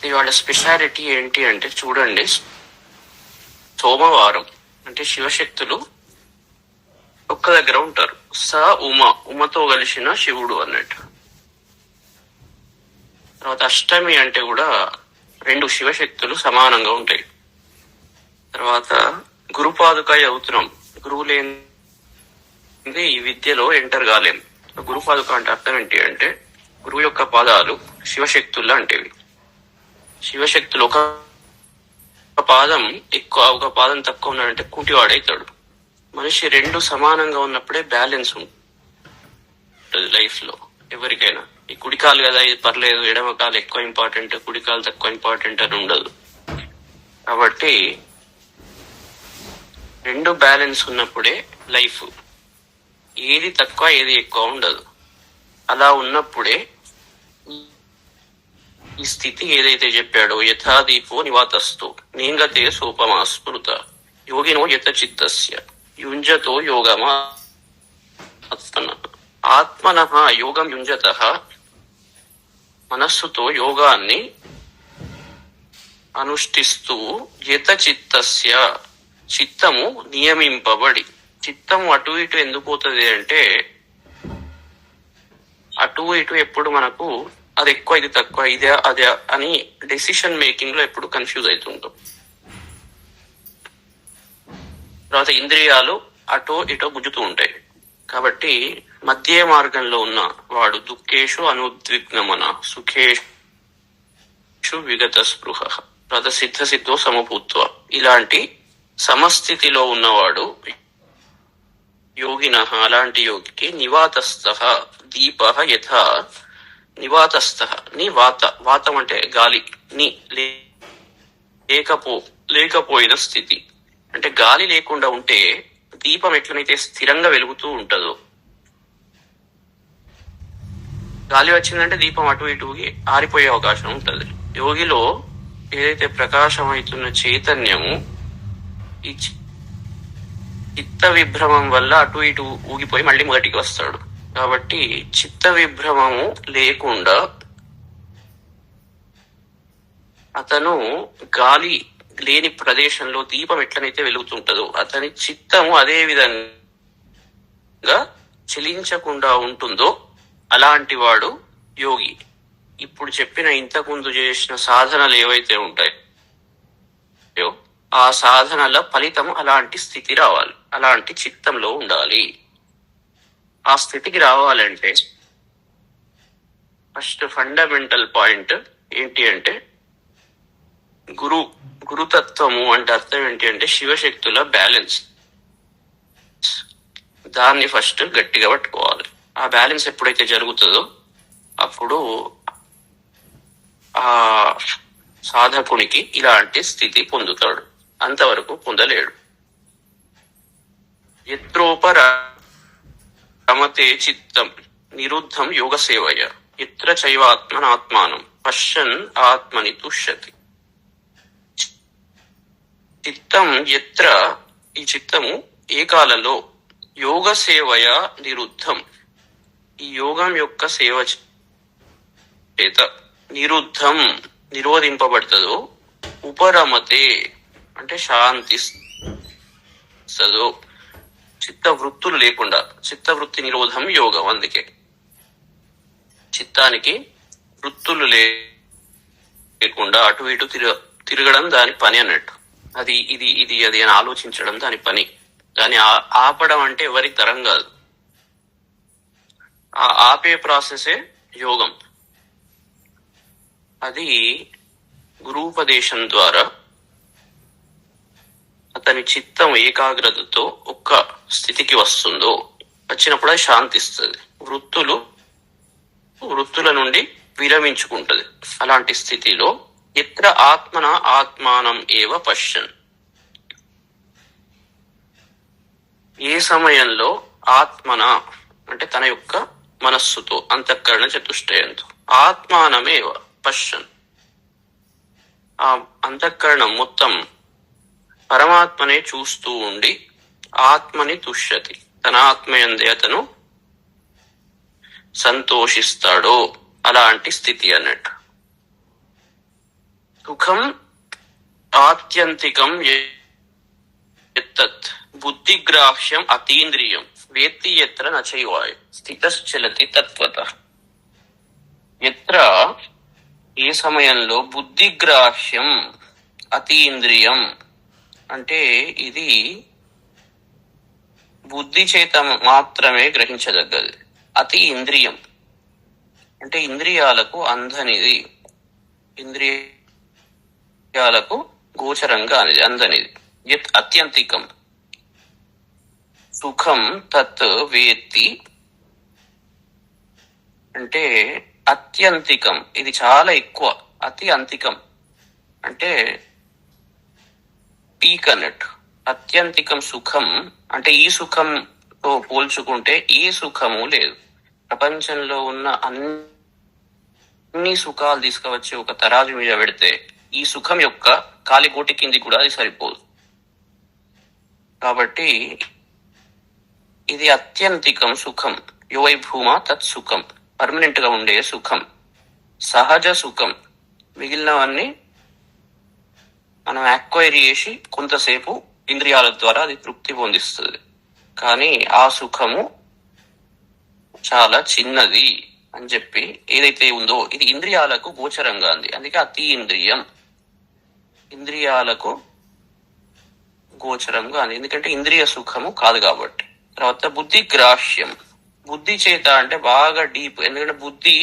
ఇవాళ స్పెషాలిటీ ఏంటి అంటే చూడండి, సోమవారం అంటే శివశక్తులు ఒక్క దగ్గర ఉంటారు. ఉమతో కలిసిన శివుడు అన్నట్టు. తర్వాత అష్టమి అంటే కూడా రెండు శివశక్తులు సమానంగా ఉంటాయి. తర్వాత గురుపాదుకాయ అవుతున్నాం. గురువు లేని ఈ విద్యలో ఎంటర్ కాలేం. గురుపాదుక అంటే అర్థం ఏంటి అంటే గురువు యొక్క పాదాలు శివశక్తుల్లో అంటేవి. శివశక్తులు ఒక పాదం ఎక్కువ, ఒక పాదం తక్కువ ఉన్నాడంటే కుంటివాడైతాడు. మనిషి రెండు సమానంగా ఉన్నప్పుడే బ్యాలెన్స్ ఉంటుంది లైఫ్ లో ఎవరికైనా. ఈ కుడికాలు కదా ఇది పర్లేదు, ఎడమ కాలు ఎక్కువ ఇంపార్టెంట్, కుడికాలు తక్కువ ఇంపార్టెంట్ అని ఉండదు. కాబట్టి రెండు బ్యాలెన్స్ ఉన్నప్పుడే లైఫ్. ఏది తక్కువ ఏది ఎక్కువ ఉండదు. అలా ఉన్నప్పుడే ఈ స్థితి ఏదైతే చెప్పాడో యథాదీపో నివాతస్థో నీంగతే సోపమా స్మృత యోగినో యత చిత్తస్య యుంజతో యోగమా ఆత్మనః యోగం యుంజతః మనస్సుతో యోగాన్ని అనుష్ఠిస్తూ యత చిత్తస్య చిత్తము నియమింపబడి. చిత్తము అటు ఇటు ఎందుకు పోతుంది అంటే అటు ఇటు ఎప్పుడు మనకు అది ఎక్కువ ఇది తక్కువ ఇదే అదే అని డెసిషన్ మేకింగ్ లో ఎప్పుడు కన్ఫ్యూజ్ అవుతుంటాం. తర్వాత ఇంద్రియాలు అటో ఇటో గుంజుతూ ఉంటాయి. కాబట్టి మధ్య మార్గంలో ఉన్న వాడు దుఃఖేషు అనుద్విగ్నమన సుఖేషు విగత స్పృహ తర్వాత సిద్ధ సిద్ధో సమభూత్వ ఇలాంటి సమస్థితిలో ఉన్నవాడు యోగిన. అలాంటి యోగికి నివాతస్థ దీప యథా నివాతస్థ వాతం అంటే గాలి, లేకపోయిన స్థితి అంటే గాలి లేకుండా ఉంటే దీపం ఎట్లనైతే స్థిరంగా వెలుగుతూ ఉంటుందో, గాలి వచ్చిందంటే దీపం అటు ఇటు ఆరిపోయే అవకాశం ఉంటుంది. యోగిలో ఏదైతే ప్రకాశమవుతున్న చైతన్యము ఈ చిత్త విభ్రమం వల్ల అటు ఇటు ఊగిపోయి మళ్ళీ మొదటికి వస్తాడు. కాబట్టి చిత్త విభ్రమము లేకుండా అతను గాలి లేని ప్రదేశంలో దీపం ఎట్లనైతే వెలుగుతుంటుందో అతని చిత్తము అదే విధంగా చలించకుండా ఉంటుందో అలాంటి వాడు యోగి. ఇప్పుడు చెప్పిన ఇంతకుముందు చేసిన సాధనలు ఏవైతే ఉంటాయో ఆ సాధనల ఫలితం అలాంటి స్థితి రావాలి, అలాంటి చిత్తంలో ఉండాలి. ఆ స్థితికి రావాలంటే ఫస్ట్ ఫండమెంటల్ పాయింట్ ఏంటి అంటే గురుతత్వము అంటే అర్థం ఏంటి అంటే శివశక్తుల బ్యాలెన్స్. దాన్ని ఫస్ట్ గట్టిగా పట్టుకోవాలి. ఆ బ్యాలెన్స్ ఎప్పుడైతే జరుగుతుందో అప్పుడు ఆ సాధకునికి ఇలాంటి స్థితి పొందుతాడు. అంతవరకు పొందలేడు. రమతే చిత్తం నిరుద్ధం యోగ సేవయ ఇత్ర చైవాత్మనాత్మానం పశ్యన్ ఆత్మని తుష్యతి. చిత్తం ఎత్ర ఈ చిత్తము ఏ కాలంలో యోగ సేవయ నిరుద్ధం ఈ యోగం యొక్క సేవ చేత నిరుద్ధం నిరోధింపబడుతుందో ఉపరమతే అంటే శాంతిస్తుందో చిత్త వృత్తులు లేకుండా. చిత్తవృత్తి నిరోధం యోగం. అందుకే చిత్తానికి వృత్తులు లేకుండా అటు ఇటు తిరగడం దాని పని అన్నట్టు. అది ఇది ఇది అది అని ఆలోచించడం దాని పని. దాన్ని ఆపడం అంటే ఎవరికి తరం కాదు. ఆ ఆపే ప్రాసెసే యోగం. అది గురూపదేశం ద్వారా అతని చిత్తం ఏకాగ్రతతో ఒక్క స్థితికి వస్తుందో వచ్చినప్పుడు అది శాంతిస్తుంది. వృత్తుల నుండి విరమించుకుంటది. అలాంటి స్థితిలో ఎత్ర ఆత్మన ఆత్మానం ఏవ పశ్యన్ ఏ సమయంలో ఆత్మన అంటే తన యొక్క మనస్సుతో అంతఃకరణ చతుష్టయంతో ఆత్మానమేవ పశ్యన్ ఆ అంతఃకరణం మొత్తం పరమాత్మనే చూస్తూ ఉండి ఆత్మని తుష్యతి తన ఆత్మయందే అతను సంతోషిస్తాడో అలాంటి స్థితి అన్నట్టు. సుఖం ఆత్యంతికం ఎత్తత్ బుద్ధిగ్రాహ్యం అతీంద్రియం వేత్తి ఎత్ర నచైవాయు స్థితశ్చలతి తత్వతః. ఎత్ర ఏ సమయంలో బుద్ధిగ్రాహ్యం అతీంద్రియం అంటే ఇది బుద్ధి చేత మాత్రమే గ్రహించదగ్గది. అతి ఇంద్రియం అంటే ఇంద్రియాలకు అందనిది, ఇంద్రియాలకు గోచరంగా అనేది అందనిది. యత్ అత్యంతికం సుఖం తత్ వేత్తి అంటే అత్యంతికం ఇది చాలా ఎక్కువ, అతి అంతికం అంటే పీక్ అన్నట్టు. అత్యంతికం సుఖం అంటే ఈ సుఖంతో పోల్చుకుంటే ఏ సుఖము లేదు. ప్రపంచంలో ఉన్న అన్ని సుఖాలు తీసుకువచ్చి ఒక తరాజు మీద పెడితే ఈ సుఖం యొక్క కాలిగోటి కింది కూడా అది సరిపోదు. కాబట్టి ఇది అత్యంతికం సుఖం. యువై భూమ తత్ సుఖం పర్మనెంట్ గా ఉండే సుఖం, సహజ సుఖం. మిగిలినవన్నీ మనం యాక్వైర్ చేసి కొంతసేపు ఇంద్రియాల ద్వారా అది తృప్తి పొందిస్తుంది. కానీ ఆ సుఖము చాలా చిన్నది అని చెప్పి ఏదైతే ఉందో ఇది ఇంద్రియాలకు గోచరంగా ఉంది. అందుకే అతి ఇంద్రియం, ఇంద్రియాలకు గోచరంగా ఉంది. ఎందుకంటే ఇంద్రియ సుఖము కాదు కాబట్టి. తర్వాత బుద్ధి గ్రాహ్యం, బుద్ధి చేత అంటే బాగా డీప్. ఎందుకంటే బుద్ధి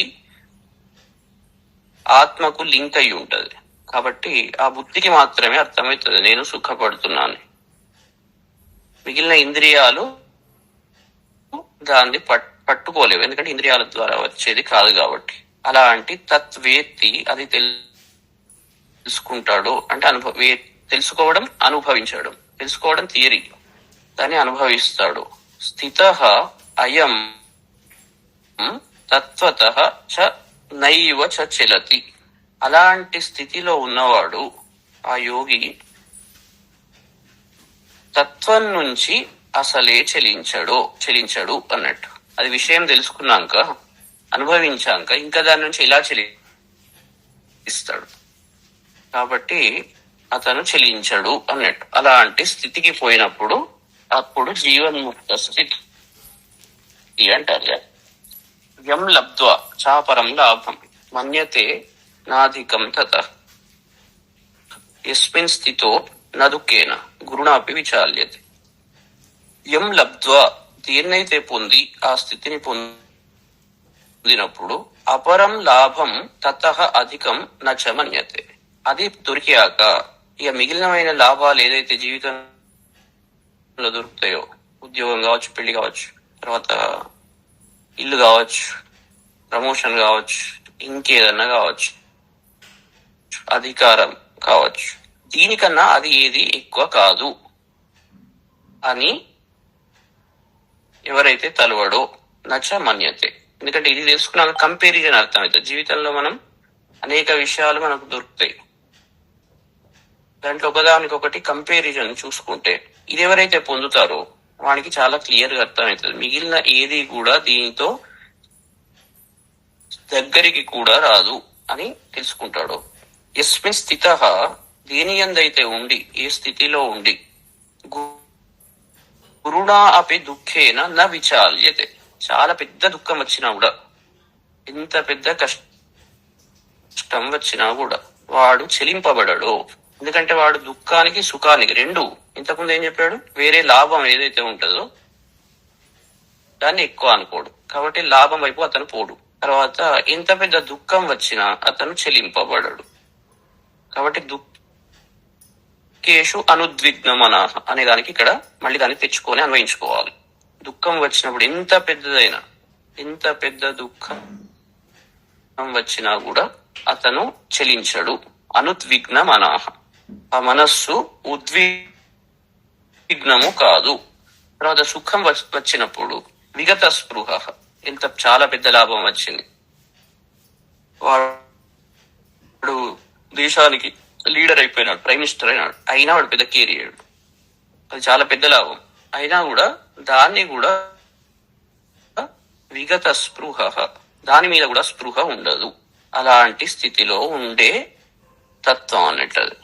ఆత్మకు లింక్ అయి ఉంటది కాబట్టి ఆ బుద్ధికి మాత్రమే అర్థమవుతుంది నేను సుఖపడుతున్నాను. మిగిలిన ఇంద్రియాలు దాన్ని పట్టుకోలేవు, ఎందుకంటే ఇంద్రియాల ద్వారా వచ్చేది కాదు కాబట్టి. అలాంటి తత్వేత్తి అది తెలుసుకుంటాడు అంటే తెలుసుకోవడం, అనుభవించడం. తెలుసుకోవడం థియరీ, దాన్ని అనుభవిస్తాడు. స్థితః అయం తత్వతః చ నైవ చ చలతి. అలాంటి స్థితిలో ఉన్నవాడు ఆ యోగి తత్వం నుంచి అసలే చెలించడు అన్నట్టు. అది విషయం తెలుసుకున్నాక, అనుభవించాక ఇంకా దాని నుంచి ఇలా చెలిస్తాడు కాబట్టి అతను చెలించడు అన్నట్టు. అలాంటి స్థితికి పోయినప్పుడు అప్పుడు జీవన్ముక్త స్థితి అంటారు. యం లబ్ధ్వా చాపరం లాభం మన్యతే నాధికం తతః యస్మిన్ స్థితో న దుఃఖేన గురుణాపి విచాల్యతే. యం లబ్ధ్వా దేన్నైతే పొంది ఆ స్థితిని పొందినప్పుడు అపరం లాభం తతః అధికం నచ మన్యతే. అది దొరికాక ఇక మిగిలినమైన లాభాలు ఏదైతే జీవితంలో దొరుకుతాయో, ఉద్యోగం కావచ్చు, పెళ్లి కావచ్చు, తర్వాత ఇల్లు కావచ్చు, ప్రమోషన్ కావచ్చు, ఇంకేదన్నా కావచ్చు, అధికారం కావచ్చు, దీనికన్నా అది ఏది ఎక్కువ కాదు అని ఎవరైతే తలవడో నచ మన్యతే. ఎందుకంటే ఇది తెలుసుకున్నాక కంపారిజన్ అర్థమవుతుంది. జీవితంలో మనం అనేక విషయాలు మనకు దొరుకుతాయి, దాంట్లో ఒకదానికొకటి కంపారిజన్ చూసుకుంటే ఇది ఎవరైతే పొందుతారో వానికి చాలా క్లియర్ గా అర్థమవుతుంది. మిగిలిన ఏది కూడా దీనితో దగ్గరికి కూడా రాదు అని తెలుసుకుంటాడు. యస్మిన్ స్థితః దేని యందైతే ఉండి, ఏ స్థితిలో ఉండి, గురుణా అపి దుఃఖేన న విచాల్యతే. చాలా పెద్ద దుఃఖం వచ్చినా కూడా, ఎంత పెద్ద కష్టం వచ్చినా కూడా వాడు చెలింపబడడు. ఎందుకంటే వాడు దుఃఖానికి సుఖానికి రెండు, ఇంతకుముందు ఏం చెప్పాడు, వేరే లాభం ఏదైతే ఉంటుందో దాన్ని ఎక్కువ అనుకోడు కాబట్టి లాభం వైపు అతను పోడు. తర్వాత ఎంత పెద్ద దుఃఖం వచ్చినా అతను చెలింపబడడు కాబట్టి దుఃఖేషు అనుద్విగ్నం అనే దానికి ఇక్కడ మళ్ళీ దాన్ని తెచ్చుకొని అన్వయించుకోవాలి. దుఃఖం వచ్చినప్పుడు ఎంత పెద్ద దుఃఖం వచ్చినా కూడా అతను చెలించడు. అనుద్విగ్నం ఆ మనస్సు ఉద్విగ్నము కాదు. తర్వాత సుఖం వచ్చినప్పుడు విగత స్పృహ, ఎంత చాలా పెద్ద లాభం వచ్చింది, వాడు దేశానికి లీడర్ అయిపోయినాడు, ప్రైమ్ మినిస్టర్ అయినా వాడు పెద్ద కేర్ అయ్యాడు, అది చాలా పెద్ద లాభం. అయినా కూడా దాన్ని కూడా విగత స్పృహ, దాని మీద కూడా స్పృహ ఉండదు. అలాంటి స్థితిలో ఉండే తత్వం అన్నట్టు. అది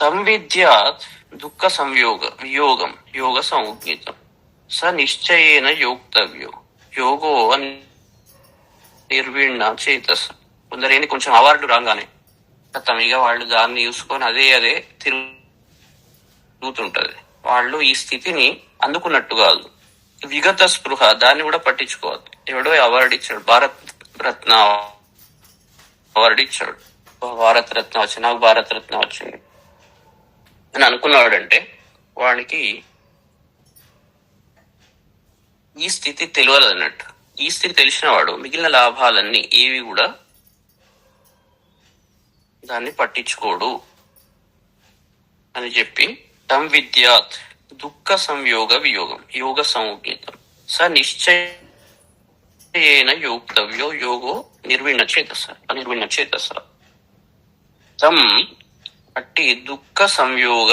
సంవిద్యాత్ దుఃఖ సంయోగ వియోగం యోగ సంజ్ఞితం స నిశ్చయేన యోక్తవ్యో యోగో నిర్వీణ చేతస్. కొందరేని కొంచెం అవార్డు రాగానే ఇక వాళ్ళు దాన్ని చూసుకొని అదే తిరుగుతుంటది. వాళ్ళు ఈ స్థితిని అందుకున్నట్టు కాదు, విగత స్పృహ దాన్ని కూడా పట్టించుకోవద్దు. ఎవడో అవార్డు ఇచ్చాడు, భారత్ రత్న అవార్డు ఇచ్చాడు, భారత రత్న వచ్చింది, నాకు భారత రత్న వచ్చింది అని అనుకున్నాడంటే వాడికి ఈ స్థితి తెలియదు అన్నట్టు. ఈ స్థితి తెలిసిన వాడు మిగిలిన లాభాలన్నీ ఏవి కూడా దాన్ని పట్టించుకోడు అని చెప్పి తం విద్యాత్ దుఃఖ సంయోగ వియోగం యోగ సంజ్ఞితం స నిశ్చయేన యోక్తవ్యో యోగో నిర్విణ చేతస తం అట్టి దుఃఖ సంయోగ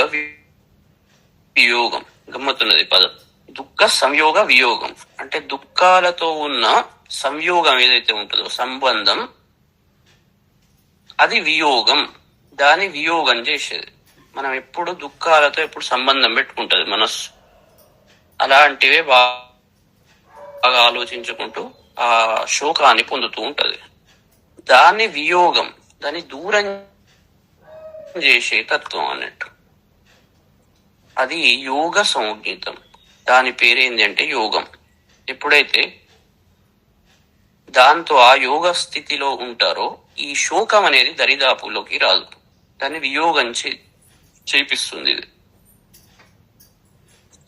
వియోగం. గమ్మతున్నది పదం. దుఃఖ సంయోగ వియోగం అంటే దుఃఖాలతో ఉన్న సంయోగం ఏదైతే ఉంటుందో సంబంధం, అది వియోగం. దాని వియోగం చేసేది. మనం ఎప్పుడు దుఃఖాలతో ఎప్పుడు సంబంధం పెట్టుకుంటది మనస్సు. అలాంటివే బాగా ఆలోచించుకుంటూ ఆ శోకాన్ని పొందుతూ ఉంటది. దాని వియోగం, దాన్ని దూరం చేసే తత్వం అన్నట్టు. అది యోగ సంజ్ఞితం. దాని పేరేంది అంటే యోగం. ఎప్పుడైతే దాంతో ఆ యోగ స్థితిలో ఉంటారో ఈ శోకం అనేది దరిదాపులోకి రాదు. దాన్ని వియోగం చేపిస్తుంది.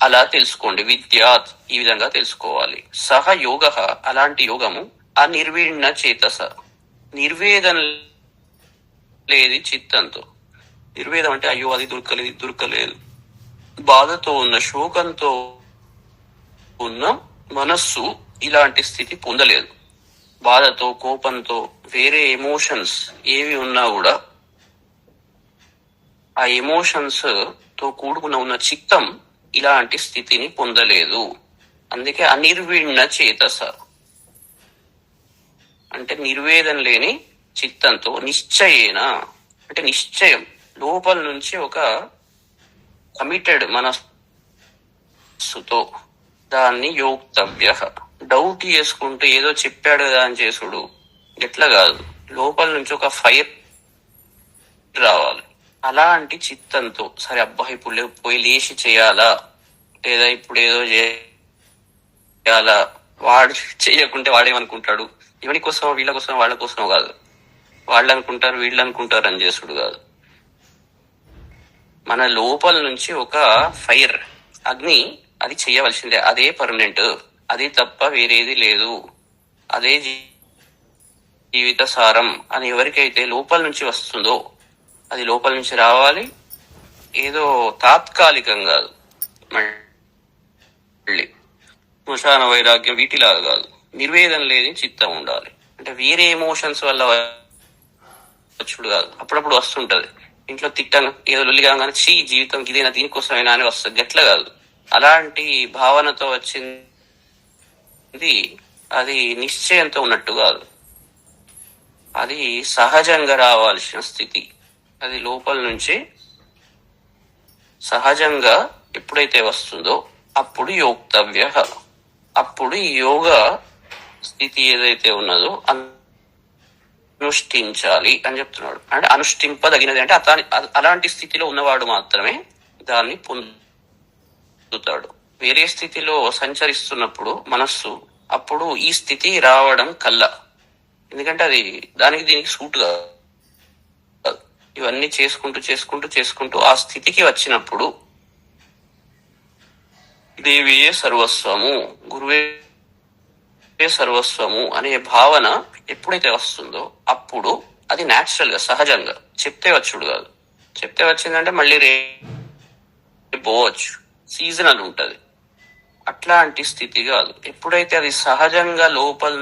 అలా తెలుసుకోండి. విద్యాత్ ఈ విధంగా తెలుసుకోవాలి. సహ యోగ అలాంటి యోగము అనిర్వీణ చేతస నిర్వేదం లేది చిత్తంతో. నిర్వేదం అంటే అయ్యో అది దొరకలేదు బాధతో ఉన్న శోకంతో ఉన్న మనస్సు ఇలాంటి స్థితి పొందలేదు. బాధతో కోపంతో వేరే ఎమోషన్స్ ఏవి ఉన్నా కూడా ఆ ఎమోషన్స్ తో కూడుకున్న ఉన్న చిత్తం ఇలాంటి స్థితిని పొందలేదు. అందుకే అనిర్వీణ చేతస అంటే నిర్వేదం లేని చిత్తంతో నిశ్చయేన అంటే నిశ్చయం లోపల నుంచి ఒక కమిటెడ్ మనస్సుతో దాన్ని యోక్తవ్య. డౌట్ చేసుకుంటూ ఏదో చెప్పాడు కదా అని చేసుడు ఎట్లా కాదు. లోపల నుంచి ఒక ఫైర్ రావాలి. అలాంటి చిత్తంతో సరే అబ్బా ఇప్పుడు పోయి లేచి చేయాలా లేదా ఇప్పుడు ఏదో చేయాలా, వాడు చేయకుంటే వాడేమనుకుంటాడు, ఎవరి కోసం వీళ్ళ కోసం వాళ్ళ కోసం కాదు, వాళ్ళు అనుకుంటారు వీళ్ళు అనుకుంటారు అని చేసుడు కాదు. మన లోపల నుంచి ఒక ఫైర్ అగ్ని, అది చేయవలసిందే, అదే పర్మనెంట్, అది తప్ప వేరేది లేదు, అదే జీవిత సారం అని ఎవరికైతే లోపల నుంచి వస్తుందో అది లోపల నుంచి రావాలి. ఏదో తాత్కాలికం కాదు, మళ్ళీ శ్మశాన వైరాగ్యం వీటిలాగా కాదు. నిర్వేదం లేని చిత్తం ఉండాలి. అంటే వేరే ఎమోషన్స్ వల్ల వచ్చుడు కాదు. అప్పుడప్పుడు వస్తుంటది ఇంట్లో తిట్టను ఏదో లొల్లి కాగానే చీ జీవితం ఇదేనా దీనికోసమైనా అని వస్తుంది. ఎట్లా కాదు. అలాంటి భావనతో వచ్చింది అది నిశ్చయంతో ఉన్నట్టు కాదు. అది సహజంగా రావాల్సిన స్థితి. అది లోపల నుంచి సహజంగా ఎప్పుడైతే వస్తుందో అప్పుడు యోక్తవ్య. అప్పుడు ఈ యోగ స్థితి ఏదైతే ఉన్నదో అనుష్ఠించాలి అని చెప్తున్నాడు. అంటే అనుష్ఠింపదగినది అంటే అలాంటి స్థితిలో ఉన్నవాడు మాత్రమే దాన్ని పొందుతాడు. వేరే స్థితిలో సంచరిస్తున్నప్పుడు మనస్సు అప్పుడు ఈ స్థితి రావడం కల్లా, ఎందుకంటే అది దానికి దీనికి సూట్ కాదు. ఇవన్నీ చేసుకుంటూ చేసుకుంటూ చేసుకుంటూ ఆ స్థితికి వచ్చినప్పుడు దేవియే సర్వస్వము, గురువే సర్వస్వము అనే భావన ఎప్పుడైతే వస్తుందో అప్పుడు అది న్యాచురల్ గా సహజంగా చెప్తే వచ్చుడు కాదు. చెప్తే వచ్చిందంటే మళ్ళీ పోవచ్చు, సీజనల్ ఉంటది. అట్లాంటి స్థితి కాదు. ఎప్పుడైతే అది సహజంగా లోపల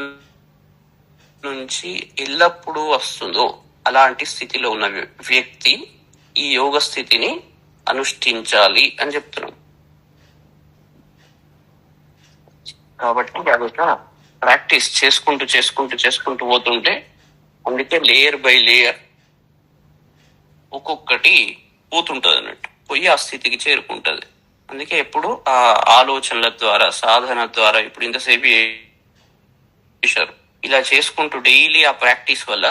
నుంచి ఎల్లప్పుడూ వస్తుందో అలాంటి స్థితిలో ఉన్న వ్యక్తి ఈ యోగ స్థితిని అనుష్ఠించాలి అని చెప్తున్నాం. కాబట్టి ప్రాక్టీస్ చేసుకుంటూ చేసుకుంటూ చేసుకుంటూ పోతుంటే అందుకే లేయర్ బై లేయర్ ఒక్కొక్కటి పోతుంటది అన్నట్టు, పోయి ఆ స్థితికి చేరుకుంటది. అందుకే ఎప్పుడు ఆ ఆలోచనల ద్వారా, సాధన ద్వారా, ఇప్పుడు ఇంతసేపు చేశారు, ఇలా చేసుకుంటూ డైలీ ఆ ప్రాక్టీస్ వల్ల,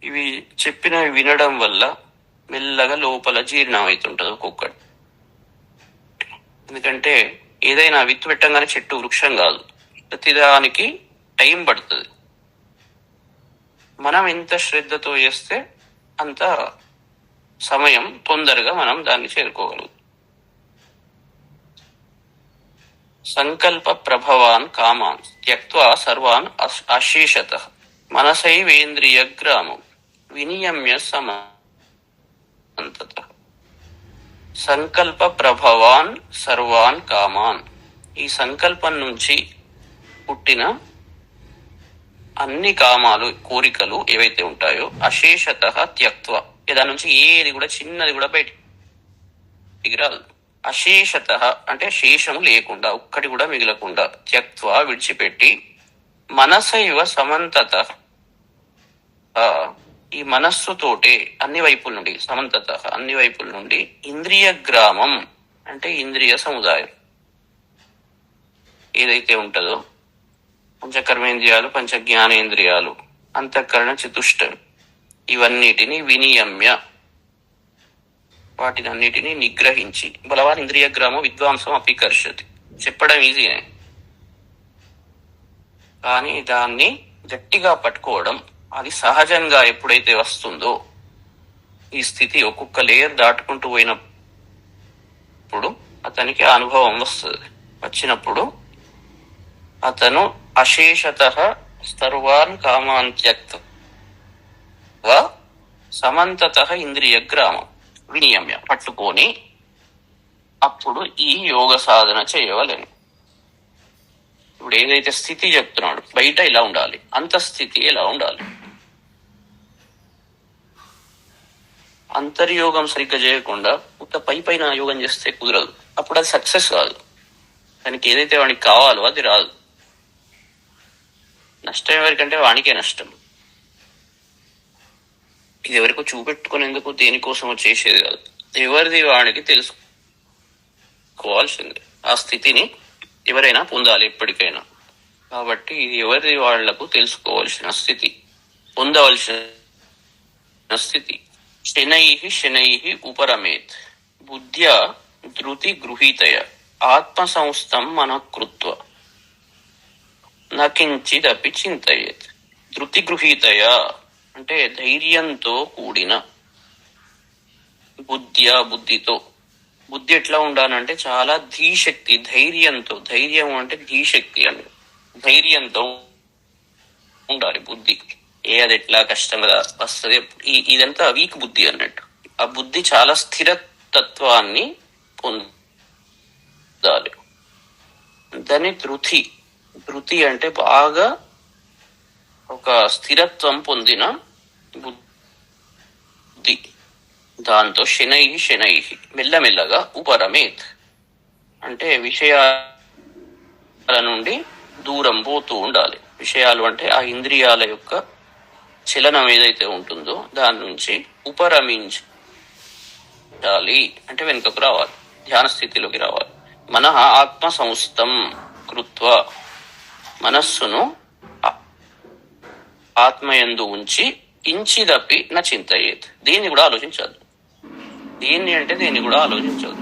ఇవి చెప్పినవి వినడం వల్ల మెల్లగా లోపల జీర్ణం అవుతుంటది ఒక్కొక్కటి. ఎందుకంటే ఏదైనా విత్తు పెట్టంగానే చెట్టు వృక్షం కాదు, ప్రతిదానికి టైం పడుతుంది. మనం ఎంత శ్రద్ధతో చేస్తే అంత సమయం తొందరగా మనం దాన్ని చేరుకోగలుగుతాం. సంకల్ప ప్రభవాన్ కామాన్ త్యక్త్వా సర్వాన్ అశేషత మనసైవేంద్రియ గ్రామం వినియమ్య సమంతత. సంకల్ప ప్రభవాన్ సర్వాన్ కామాన్, ఈ సంకల్పం నుంచి పుట్టిన అన్ని కామాలు, కోరికలు ఏవైతే ఉంటాయో అశేషత త్యక్త్వ, దాని నుంచి ఏది కూడా చిన్నది కూడా బయటికి రాదు. అశేషత అంటే శేషము లేకుండా, ఒక్కటి కూడా మిగలకుండా, త్యక్త్వ విడిచిపెట్టి, మనసైవ సమంతత ఈ మనస్సుతోటే అన్ని వైపుల నుండి, సమంతత అన్ని వైపుల నుండి, ఇంద్రియ గ్రామం అంటే ఇంద్రియ సముదాయం ఏదైతే ఉంటుందో, పంచకర్మేంద్రియాలు, పంచ జ్ఞానేంద్రియాలు, అంతఃకరణ, చతుష్టయం, ఇవన్నిటిని వినియమ్య వాటిని అన్నిటినీ నిగ్రహించి, బలవాన్ ఇంద్రియ గ్రామం విద్వాంసం అపికర్షతి, చెప్పడం ఈజీనే కానీ దాన్ని గట్టిగా పట్టుకోవడం, అది సహజంగా ఎప్పుడైతే వస్తుందో, ఈ స్థితి ఒక్కొక్క లేయర్ దాటుకుంటూ పోయినప్పుడు అతనికి అనుభవం వస్తుంది. వచ్చినప్పుడు అతను అశేషత సర్వాన్ కామాన్ త్యక్త్వా సమంతత ఇంద్రియ గ్రామం వినియమ్య పట్టుకొని అప్పుడు ఈ యోగ సాధన చేయవలని. ఇప్పుడు ఏదైతే స్థితి చెప్తున్నాడు, బయట ఇలా ఉండాలి, అంతఃస్థితి ఎలా ఉండాలి, అంతర్యోగం సరిగ్గా చేయకుండా ఒక పైన యోగం చేస్తే కుదరదు. అప్పుడు అది సక్సెస్ కాదు. దానికి ఏదైతే వాడికి కావాలో అది రాదు. నష్టం ఎవరికంటే వానికే నష్టం. ఇది ఎవరికో చూపెట్టుకునేందుకు, దేనికోసమో చేసేది కాదు. ఎవరిది వాడికి తెలుసుకోవాల్సిందే. ఆ స్థితిని ఎవరైనా పొందాలి ఎప్పటికైనా. కాబట్టి ఇది ఎవరిది వాళ్లకు తెలుసుకోవాల్సిన స్థితి, పొందవలసిన స్థితి. శనై శనై ఉపరమేత్ బుద్ధ్యా ధృతి గృహీతయ ఆత్మ సంస్థం మనఃకృత్వ నకించిదపి చింతయేత్. ధృతి గృహీతయ అంటే ధైర్యంతో కూడిన, బుద్ధితో. బుద్ధి ఎట్లా ఉండాలంటే చాలా ధీశక్తి, ధైర్యంతో. ధైర్యం అంటే ధీశక్తి అని, ధైర్యంతో ఉండాలి బుద్ధి. అది ఎట్లా కష్టంగా వస్తుంది, ఇదంతా వీక్ బుద్ధి అన్నట్టు. ఆ బుద్ధి చాలా స్థిరతత్వాన్ని పొందాలి. దాన్ని ధృతి అంటే బాగా ఒక స్థిరత్వం పొందిన బుద్ధి. దాంతో శనై మెల్లమెల్లగా ఉపరమేత్ అంటే విషయాల నుండి దూరం పోతూ ఉండాలి. విషయాలు అంటే ఆ ఇంద్రియాల యొక్క చలనం ఏదైతే ఉంటుందో దాని నుంచి ఉపరమించాలి అంటే వెనుకకు రావాలి, ధ్యాన స్థితిలోకి రావాలి. మనః ఆత్మ సంస్థం కృత్వ, మనస్సును ఆత్మయందు ఉంచి, కించిదపి న చింతయేత్, దీన్ని కూడా ఆలోచించదు. దీన్ని కూడా ఆలోచించదు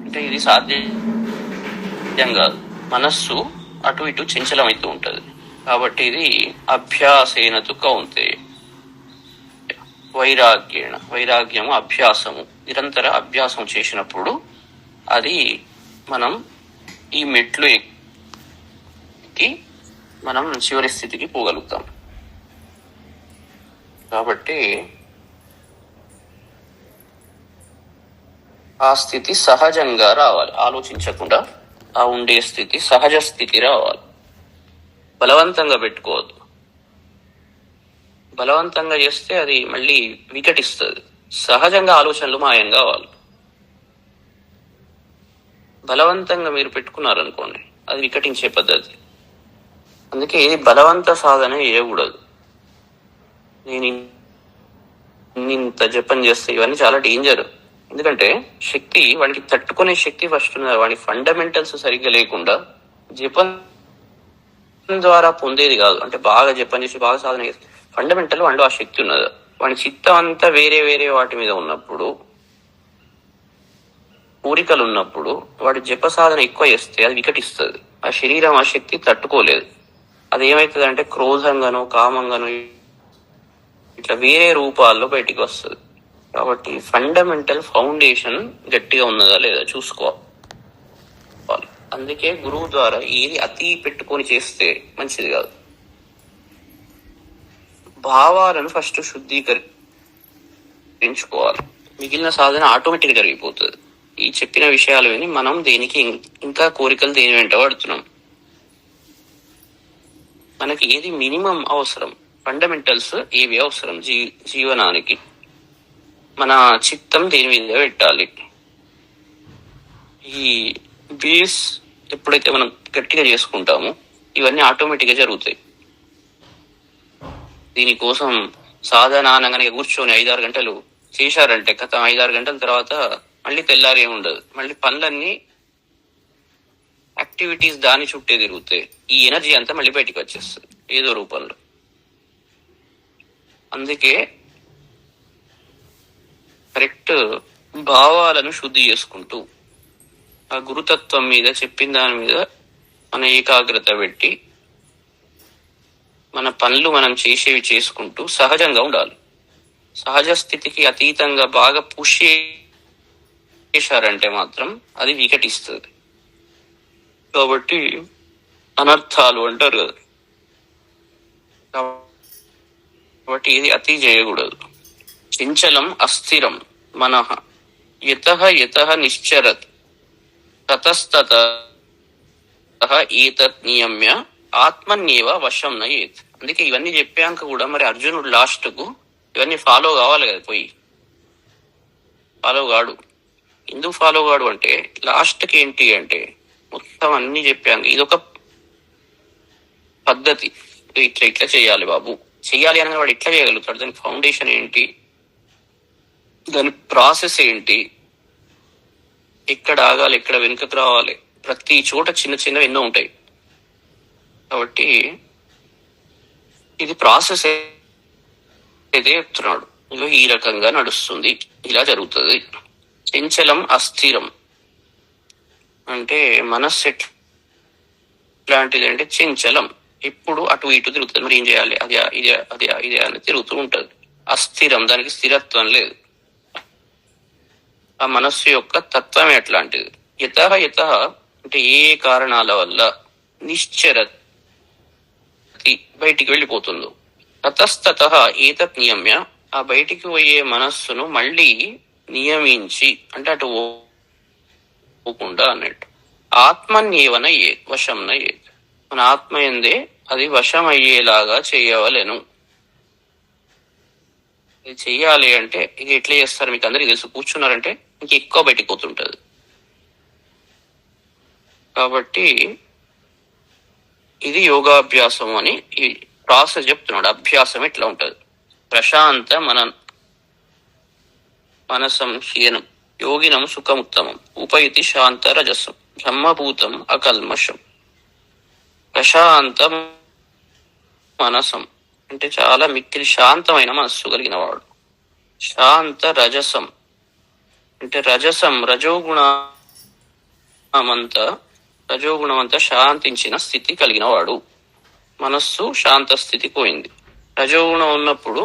అంటే ఇది సాధ్యం కాదు. మనస్సు అటు ఇటు చంచలమైతూ ఉంటది. కాబట్టి ఇది అభ్యాసేనతు కౌంతేయ, వైరాగ్యము అభ్యాసము, నిరంతర అభ్యాసం చేసినప్పుడు అది మనం ఈ మెట్లు ఎక్కి మనం చివరి స్థితికి పోగలుగుతాం. కాబట్టి ఆ స్థితి సహజంగా రావాలి, ఆలోచించకుండా ఆ ఉండే స్థితి, సహజ స్థితి రావాలి. బలవంతంగా పెట్టుకోవద్దు. బలవంతంగా చేస్తే అది మళ్ళీ వికటిస్తుంది. సహజంగా ఆలోచనలు మాయం కావాలి. బలవంతంగా మీరు పెట్టుకున్నారనుకోండి, అది వికటించే పద్ధతి. అందుకే బలవంత సాధన చేయకూడదు. నేను ఇంత జపం చేస్తే ఇవన్నీ చాలా డేంజర్. ఎందుకంటే శక్తి వాడికి తట్టుకునే శక్తి ఫస్ట్ ఉన్నారు. వాడి ఫండమెంటల్స్ సరిగ్గా లేకుండా జపం ద్వారా పొందేది కాదు. అంటే బాగా జపం చేసి బాగా సాధన చేసి ఫండమెంటల్ వాడిలో ఆ శక్తి ఉన్నది. వాడి చిత్తం అంతా వేరే వేరే వాటి మీద ఉన్నప్పుడు, కోరికలు ఉన్నప్పుడు వాడి జప సాధన ఎక్కువ చేస్తే అది వికటిస్తుంది. ఆ శరీరం ఆ శక్తి తట్టుకోలేదు. అది ఏమవుతుంది అంటే క్రోధంగానో కామంగానో ఇట్లా వేరే రూపాల్లో బయటికి వస్తుంది. కాబట్టి ఫండమెంటల్ ఫౌండేషన్ గట్టిగా ఉన్నదా లేదా చూసుకోవాలి. అందుకే గురువు ద్వారా ఏది అతి పెట్టుకొని చేస్తే మంచిది కాదు. భావాలను ఫస్ట్ శుద్ధీకరించుకోవాలి. మిగిలిన సాధన ఆటోమేటిక్ జరిగిపోతుంది. ఈ చెప్పిన విషయాలు విని మనం దేనికి ఇంకా కోరికలు దేని వెంట పడుతున్నాం. మనకి ఏది మినిమం అవసరం, ఫండమెంటల్స్ ఏవి అవసరం జీవనానికి, మన చిత్తం దేని మీద పెట్టాలి. ఈ బేస్ ఎప్పుడైతే మనం గట్టిగా చేసుకుంటామో ఇవన్నీ ఆటోమేటిక్ గా జరుగుతాయి. దీనికోసం సాధన అనగానే కూర్చొని 5-6 గంటలు చేశారంటే కథ 5-6 గంటల తర్వాత మళ్ళీ తెల్లారి ఏమి ఉండదు. మళ్ళీ పనులన్నీ యాక్టివిటీస్ దాని చుట్టే తిరుగుతాయి. ఈ ఎనర్జీ అంతా మళ్ళీ బయటికి వచ్చేస్తుంది ఏదో రూపంలో. అందుకే కరెక్ట్ భావాలను శుద్ధి చేసుకుంటూ ఆ గురుతత్వం మీద చెప్పిన దాని మీద మన ఏకాగ్రత పెట్టి మన పనులు మనం చేసేవి చేసుకుంటూ సహజంగా ఉండాలి. సహజ స్థితికి అతీతంగా బాగా పుష్ చేశారంటే మాత్రం అది వికటిస్తుంది. కాబట్టి అనర్థాలు అంటారు కదా. కాబట్టి ఇది అతి చేయకూడదు. చంచలం అస్థిరం మనః యతః యతః నిశ్చరత్ తతస్తతః ఏతత్ నియమ్య ఆత్మన్యేవ వశం నయేత్. అందుకే ఇవన్నీ చెప్పాక కూడా మరి అర్జునుడు లాస్ట్ కు ఇవన్నీ ఫాలో కావాలి కదా. పోయి ఫాలో కాడు. ఎందుకు ఫాలో కాడు అంటే లాస్ట్ కి ఏంటి అంటే మొత్తం అన్ని చెప్పాక ఇదొక పద్ధతి, ఇట్లా ఇట్లా చేయాలి బాబు, చెయ్యాలి అనగా వాడు ఎట్లా చేయగలుగుతాడు, దాని ఫౌండేషన్ ఏంటి, దాని ప్రాసెస్ ఏంటి, ఎక్కడ ఆగాలి ఎక్కడ వెనుకకు రావాలి, ప్రతి చోట చిన్న చిన్నవి ఎన్నో ఉంటాయి. కాబట్టి ఇది ప్రాసెస్ అయితే చెప్తున్నాడు. ఇగో ఈ రకంగా నడుస్తుంది, ఇలా జరుగుతుంది. చంచలం అస్థిరం అంటే మనస్సు ఎట్లాంటిది అంటే చంచలం, ఎప్పుడు అటు ఇటు తిరుగుతుంది. మరి ఏం చేయాలి, అది ఇదే అది ఇదే అని తిరుగుతూ ఉంటది. అస్థిరం, దానికి స్థిరత్వం లేదు. ఆ మనస్సు యొక్క తత్వం ఎట్లాంటిది. యతః యతః అంటే ఏ కారణాల వల్ల నిశ్చరతి బయటికి వెళ్ళిపోతుందో, తతస్తతః ఏతత్ నియమ్య ఆ బయటికి పోయే మనస్సును మళ్ళీ నియమించి అంటే అటు పోకుండా అన్నట్టు ఆత్మన్యేవన ఏ వశంన ఏ మన ఆత్మ ఎందే అది వశం అయ్యేలాగా చేయవలెను. ఇది చెయ్యాలి అంటే ఇక ఎట్లా చేస్తారు మీకు అందరికి తెలుసు. కూర్చున్నారంటే ఇంక ఎక్కువ బయటికి పోతుంటది. కాబట్టి ఇది యోగాభ్యాసం అని ఈ ప్రాసెస్ చెప్తున్నాడు. అభ్యాసం ఎట్లా ఉంటది. ప్రశాంత మనసం హీనం యోగినం సుఖముత్తమం ఉపైతి శాంత రజసం బ్రహ్మభూతం అకల్మషం. ప్రశాంత మనసం అంటే చాలా మిక్కిలి శాంతమైన మనస్సు కలిగిన వాడు. శాంత రజసం అంటే రజసం రజోగుణమంతా శాంతించిన స్థితి కలిగిన వాడు. మనస్సు శాంత స్థితి పోయింది. రజోగుణం ఉన్నప్పుడు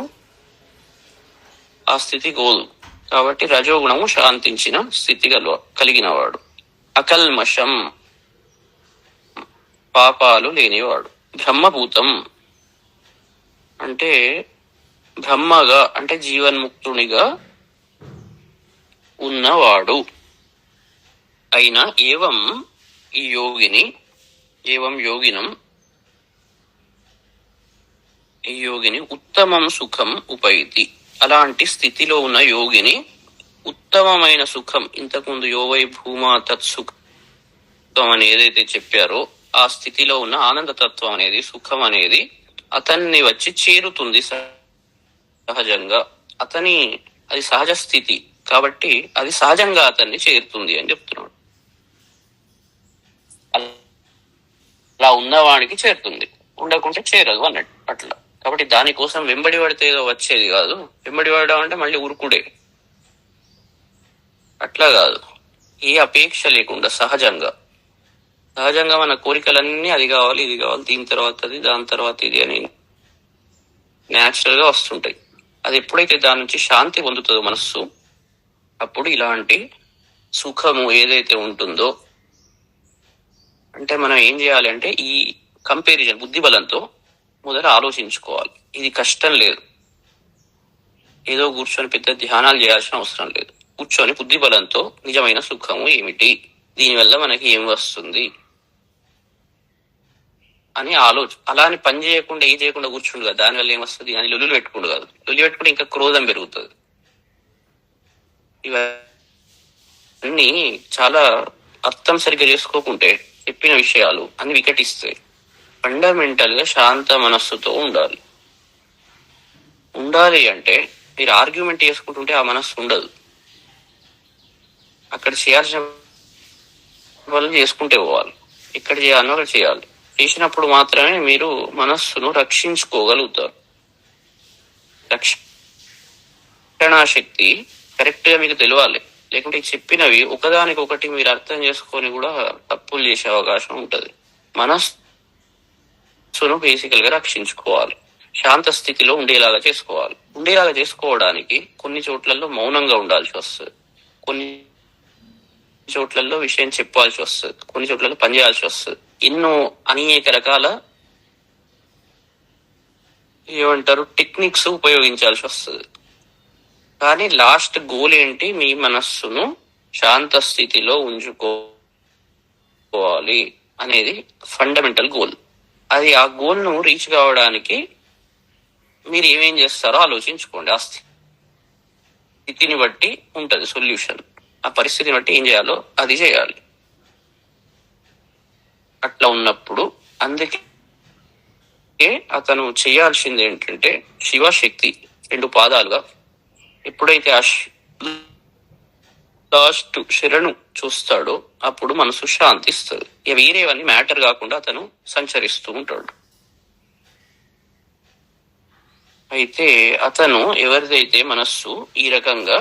ఆ స్థితి గోదు. కాబట్టి రజోగుణము శాంతించిన స్థితి కలిగిన వాడు. అకల్మషం పాపాలు లేనివాడు. బ్రహ్మభూతం అంటే బ్రహ్మగా అంటే జీవన్ముక్తునిగా ఉన్నవాడు అయిన ఏవం ఈ యోగిని ఉత్తమం సుఖం ఉపైతి. అలాంటి స్థితిలో ఉన్న యోగిని ఉత్తమమైన సుఖం, ఇంతకుముందు యోవై భూమా తత్సుఖం అని ఏదైతే చెప్పారో ఆ స్థితిలో ఉన్న ఆనందతత్వం అనేది సుఖం అనేది అతన్ని వచ్చి చేరుతుంది సహజంగా అతని అది సహజ స్థితి కాబట్టి అది సహజంగా అతన్ని చేరుతుంది అని చెప్తున్నాడు. అలా ఉన్నవాడికి చేరుతుంది, ఉండకుంటే చేరదు అన్నట్టు అట్లా. కాబట్టి దానికోసం వెంబడి పడితే ఏదో వచ్చేది కాదు. వెంబడి పడడం అంటే మళ్ళీ ఉరుకుడే, అట్లా కాదు. ఏ అపేక్ష లేకుండా సహజంగా మన కోరికలన్నీ అది కావాలి, ఇది కావాలి, దీని తర్వాత అది, దాని తర్వాత ఇది అని న్యాచురల్ గా వస్తుంటాయి. అది ఎప్పుడైతే దాని నుంచి శాంతి పొందుతుందో మనస్సు, అప్పుడు ఇలాంటి సుఖము ఏదైతే ఉంటుందో, అంటే మనం ఏం చేయాలి అంటే ఈ కంపారిజన్ బుద్ధి బలంతో మొదట ఆలోచించుకోవాలి. ఇది కష్టం లేదు, ఏదో కూర్చొని పెద్ద ధ్యానాలు చేయాల్సిన అవసరం లేదు. కూర్చొని బుద్ధి బలంతో నిజమైన సుఖము ఏమిటి, దీనివల్ల మనకి ఏం వస్తుంది అని అలా అని పని చేయకుండా ఏం చేయకుండా కూర్చుండు కదా, దానివల్ల ఏమొస్తుంది అని లొల్లులు పెట్టుకుండు కాదు. లొల్లి పెట్టుకుంటే ఇంకా క్రోధం పెరుగుతుంది. ఇవన్నీ చాలా అర్థం సరిగ్గా చేసుకోకుంటే చెప్పిన విషయాలు అన్ని వికటిస్తాయి. ఫండమెంటల్ గా శాంత మనస్సుతో ఉండాలి అంటే మీరు ఆర్గ్యుమెంట్ చేసుకుంటుంటే ఆ మనస్సు ఉండదు. అక్కడ చేయాల్సిన వాళ్ళు చేసుకుంటే పోవాలి, ఇక్కడ చేయాలని వాళ్ళు చేయాలి. చేసినప్పుడు మాత్రమే మీరు మనస్సును రక్షించుకోగలుగుతారు. రక్షణా శక్తి కరెక్ట్ గా మీకు తెలియాలి. లేకుంటే చెప్పినవి ఒకదానికొకటి మీరు అర్థం చేసుకొని కూడా తప్పులు చేసే అవకాశం ఉంటది. మనస్సును బేసికల్ గా రక్షించుకోవాలి, శాంత స్థితిలో ఉండేలాగా చేసుకోవడానికి కొన్ని చోట్లలో మౌనంగా ఉండాల్సి వస్తుంది, కొన్ని చోట్లలో విషయం చెప్పాల్సి వస్తుంది, కొన్ని చోట్లలో పనిచేయాల్సి వస్తుంది. ఎన్నో అనేక రకాల ఏమంటారు టెక్నిక్స్ ఉపయోగించాల్సి వస్తుంది. కానీ లాస్ట్ గోల్ ఏంటి, మీ మనస్సును శాంత స్థితిలో ఉంచుకోవాలి అనేది ఫండమెంటల్ గోల్. అది ఆ గోల్ ను రీచ్ కావడానికి మీరు ఏమేం చేస్తారో ఆలోచించుకోండి. ఆ స్థితిని బట్టి ఉంటది సొల్యూషన్. ఆ పరిస్థితిని బట్టి ఏం చేయాలో అది చేయాలి. అట్లా ఉన్నప్పుడు అందుకే అతను చేయాల్సింది ఏంటంటే శివశక్తి రెండు పాదాలుగా ఎప్పుడైతే ఆ లాస్ట్ శరణు చూస్తాడో అప్పుడు మనసు శాంతిస్తుంది. ఇక వేరేవన్నీ మ్యాటర్ కాకుండా అతను సంచరిస్తూ ఉంటాడు. అయితే అతను ఎవరిదైతే మనస్సు ఈ రకంగా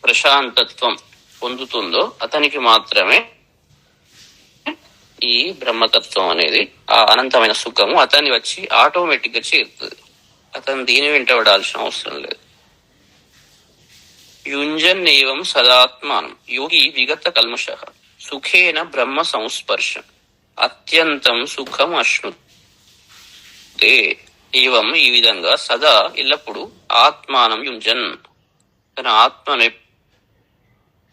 ప్రశాంతత్వం పొందుతుందో అతనికి మాత్రమే ఈ బ్రహ్మతత్వం అనేది, ఆ అనంతమైన సుఖము అతన్ని వచ్చి ఆటోమేటిక్ గా చేరుతుంది. అతను దీని వెంట పడాల్సిన అవసరం లేదు. యుంజన్ ఏవం సదాత్మానం యోగి విగత కల్మష సుఖేన బ్రహ్మ సంస్పర్శ అత్యంతం సుఖం అశ్నుతే. ఏవం ఈ విధంగా సదా ఎల్లప్పుడు ఆత్మానం యుంజన్ తన ఆత్మను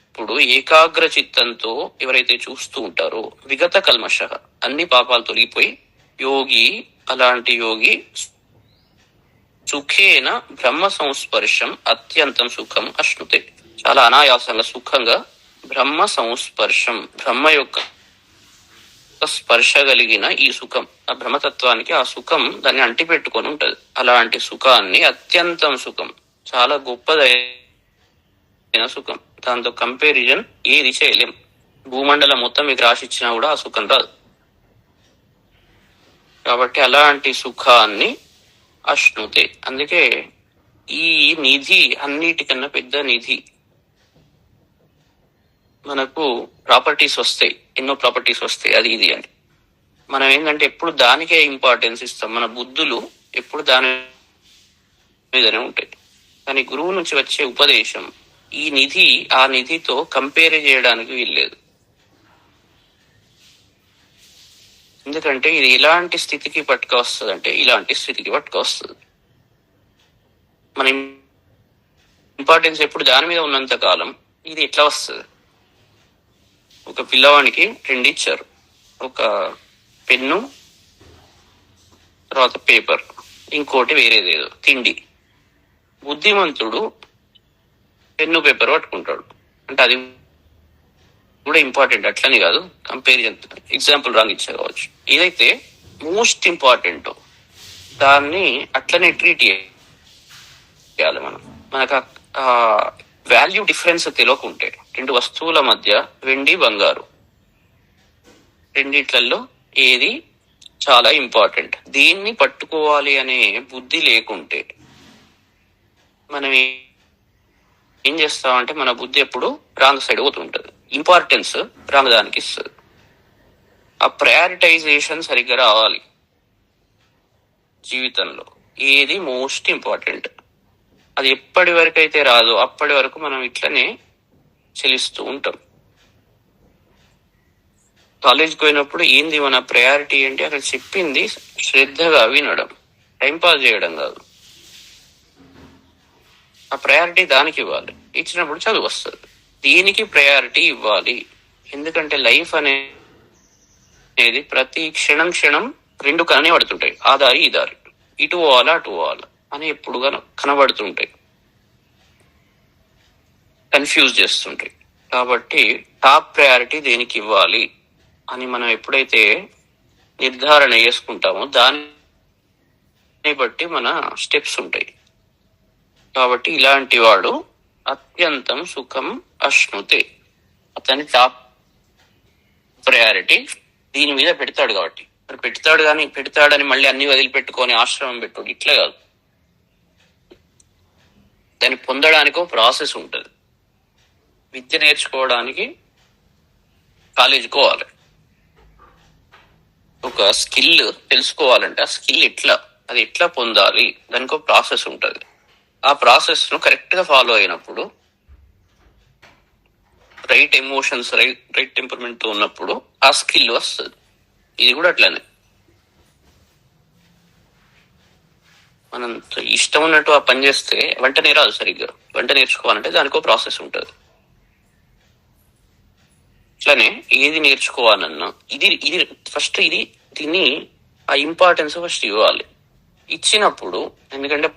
ఇప్పుడు ఏకాగ్ర చిత్తంతో ఎవరైతే చూస్తూ ఉంటారో విగత కల్మష అన్ని పాపాలు తొలగిపోయి అలాంటి యోగి సుఖేన బ్రహ్మ సంస్పర్శం అత్యంతం సుఖం అశ్నుతే చాలా అనాయాసంగా సుఖంగా బ్రహ్మ సంస్పర్శం బ్రహ్మ యొక్క స్పర్శ కలిగిన ఈ సుఖం, ఆ బ్రహ్మతత్వానికి ఆ సుఖం దాన్ని అంటిపెట్టుకొని ఉంటది. అలాంటి సుఖాన్ని అత్యంతం సుఖం చాలా గొప్పదైన సుఖం, దాంతో కంపారిజన్ ఏది చేయలేం. భూమండలం మొత్తం మీకు రాసిచ్చినా కూడా ఆ సుఖం రాదు. కాబట్టి అలాంటి సుఖాన్ని అశ్నుతే. అందుకే ఈ నిధి అన్నిటికన్నా పెద్ద నిధి. మనకు ప్రాపర్టీస్ వస్తాయి, ఎన్నో ప్రాపర్టీస్ వస్తాయి, అది ఇది అని. మనం ఏంటంటే ఎప్పుడు దానికే ఇంపార్టెన్స్ ఇస్తాం. మన బుద్ధులు ఎప్పుడు దాని మీదనే ఉంటాయి. కానీ గురువు నుంచి వచ్చే ఉపదేశం ఈ నిధి ఆ నిధితో కంపేర్ చేయడానికి వీల్లేదు. ఎందుకంటే ఇది ఎలాంటి స్థితికి పట్టుకొస్తుంది అంటే ఇలాంటి స్థితికి పట్టుకొస్తుంది. మన ఇంపార్టెన్స్ ఎప్పుడు దాని మీద ఉన్నంత కాలం ఇది ఎట్లా వస్తుంది. ఒక పిల్లవానికి 2 ఇచ్చారు, ఒక పెన్ను, తర్వాత పేపర్, ఇంకోటి వేరేదేదో తిండి. బుద్ధిమంతుడు పెన్ను పేపర్ పట్టుకుంటాడు, అంటే అది కూడా ఇంపార్టెంట్ అట్లని కాదు, కంపారిజన్ ఎగ్జాంపుల్ రాంగ్ ఇచ్చా కావచ్చు. ఏదైతే మోస్ట్ ఇంపార్టెంట్ దాన్ని అట్లనే ట్రీట్ చేయాలి. మనకు ఆ వాల్యూ డిఫరెన్స్ తెలియకుంటే, రెండు వస్తువుల మధ్య వెండి బంగారు రెండిట్లలో ఏది చాలా ఇంపార్టెంట్, దీన్ని పట్టుకోవాలి అనే బుద్ధి లేకుంటే మనం ఏం చేస్తామంటే మన బుద్ధి ఎప్పుడు రాంగ్ సైడ్ పోతుంటది, ఇంపార్టెన్స్ రాంగ్ దానికి ఇస్తుంది. ఆ ప్రయారిటైజేషన్ సరిగ్గా రావాలి జీవితంలో. ఏది మోస్ట్ ఇంపార్టెంట్, అది ఎప్పటి వరకు అయితే రాదో అప్పటి వరకు మనం ఇట్లనే చెలిస్తూ ఉంటాం. కాలేజ్కి పోయినప్పుడు ఏంది మన ప్రయారిటీ ఏంటి, అక్కడ చెప్పింది శ్రద్ధగా వినడం, టైంపాస్ చేయడం కాదు. ఆ ప్రయారిటీ దానికి ఇవ్వాలి, ఇచ్చినప్పుడు చదువు వస్తుంది. దీనికి ప్రయారిటీ ఇవ్వాలి, ఎందుకంటే లైఫ్ అనేది ప్రతి క్షణం క్షణం రెండు కనబడుతుంటాయి, ఆ దారి ఈ దారి, ఇటు పోవాలా అటు పోవాలా అని ఎప్పుడు కనబడుతుంటాయి, కన్ఫ్యూజ్ చేస్తుంటాయి. కాబట్టి టాప్ ప్రయారిటీ దేనికి ఇవ్వాలి అని మనం ఎప్పుడైతే నిర్ధారణ చేసుకుంటామో దాన్ని బట్టి మన స్టెప్స్ ఉంటాయి. కాబట్టి ఇలాంటి వాడు అత్యంతం సుఖం అశ్నుతే, అతని టాప్ ప్రయారిటీ దీని మీద పెడతాడు. కాబట్టి మరి పెడతాడని మళ్ళీ అన్ని వదిలిపెట్టుకొని ఆశ్రమం పెట్టు, ఇట్లా కాదు. దాన్ని పొందడానికి ప్రాసెస్ ఉంటుంది. విద్య నేర్చుకోవడానికి కాలేజీకి పోవాలి, ఒక స్కిల్ తెలుసుకోవాలంటే ఆ స్కిల్ అది ఎట్లా పొందాలి, దానికి ఒక ప్రాసెస్ ఉంటుంది. ఆ ప్రాసెస్ ను కరెక్ట్ గా ఫాలో అయినప్పుడు, రైట్ ఎమోషన్స్ రైట్ టెంపర్మెంట్ తో ఉన్నప్పుడు ఆ స్కిల్ వస్తుంది. ఇది కూడా అట్లానే, మనం ఇష్టం ఉన్నట్టు ఆ పని చేస్తే వెంటనే రాదు. సరిగ్గా వంట నేర్చుకోవాలంటే దానికో ప్రాసెస్ ఉంటుంది. ఇట్లానే ఏది నేర్చుకోవాలన్నా ఇది ఫస్ట్ దీన్ని ఆ ఇంపార్టెన్స్ ఫస్ట్ ఇవ్వాలి. ఇచ్చినప్పుడు, ఎందుకంటే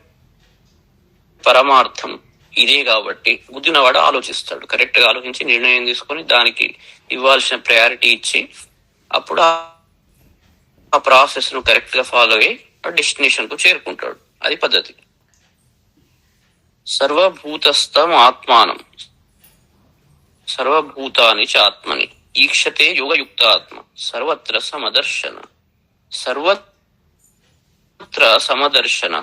పరమార్థం ఇదే కాబట్టి బుద్ధినవాడు ఆలోచిస్తాడు, కరెక్ట్ గా ఆలోచించి నిర్ణయం తీసుకొని దానికి ఇవ్వాల్సిన ప్రయారిటీ ఇచ్చి అప్పుడు ఆ ప్రాసెస్ ను కరెక్ట్ గా ఫాలో అయ్యి డెస్టినేషన్ కు చేరుకుంటాడు. అది పద్ధతి. సర్వభూతస్థం ఆత్మానం సర్వభూతాని చ ఆత్మని ఈక్షతే యోగయుక్తాత్మ సర్వత్ర సమదర్శన. సర్వత్ర సమదర్శన,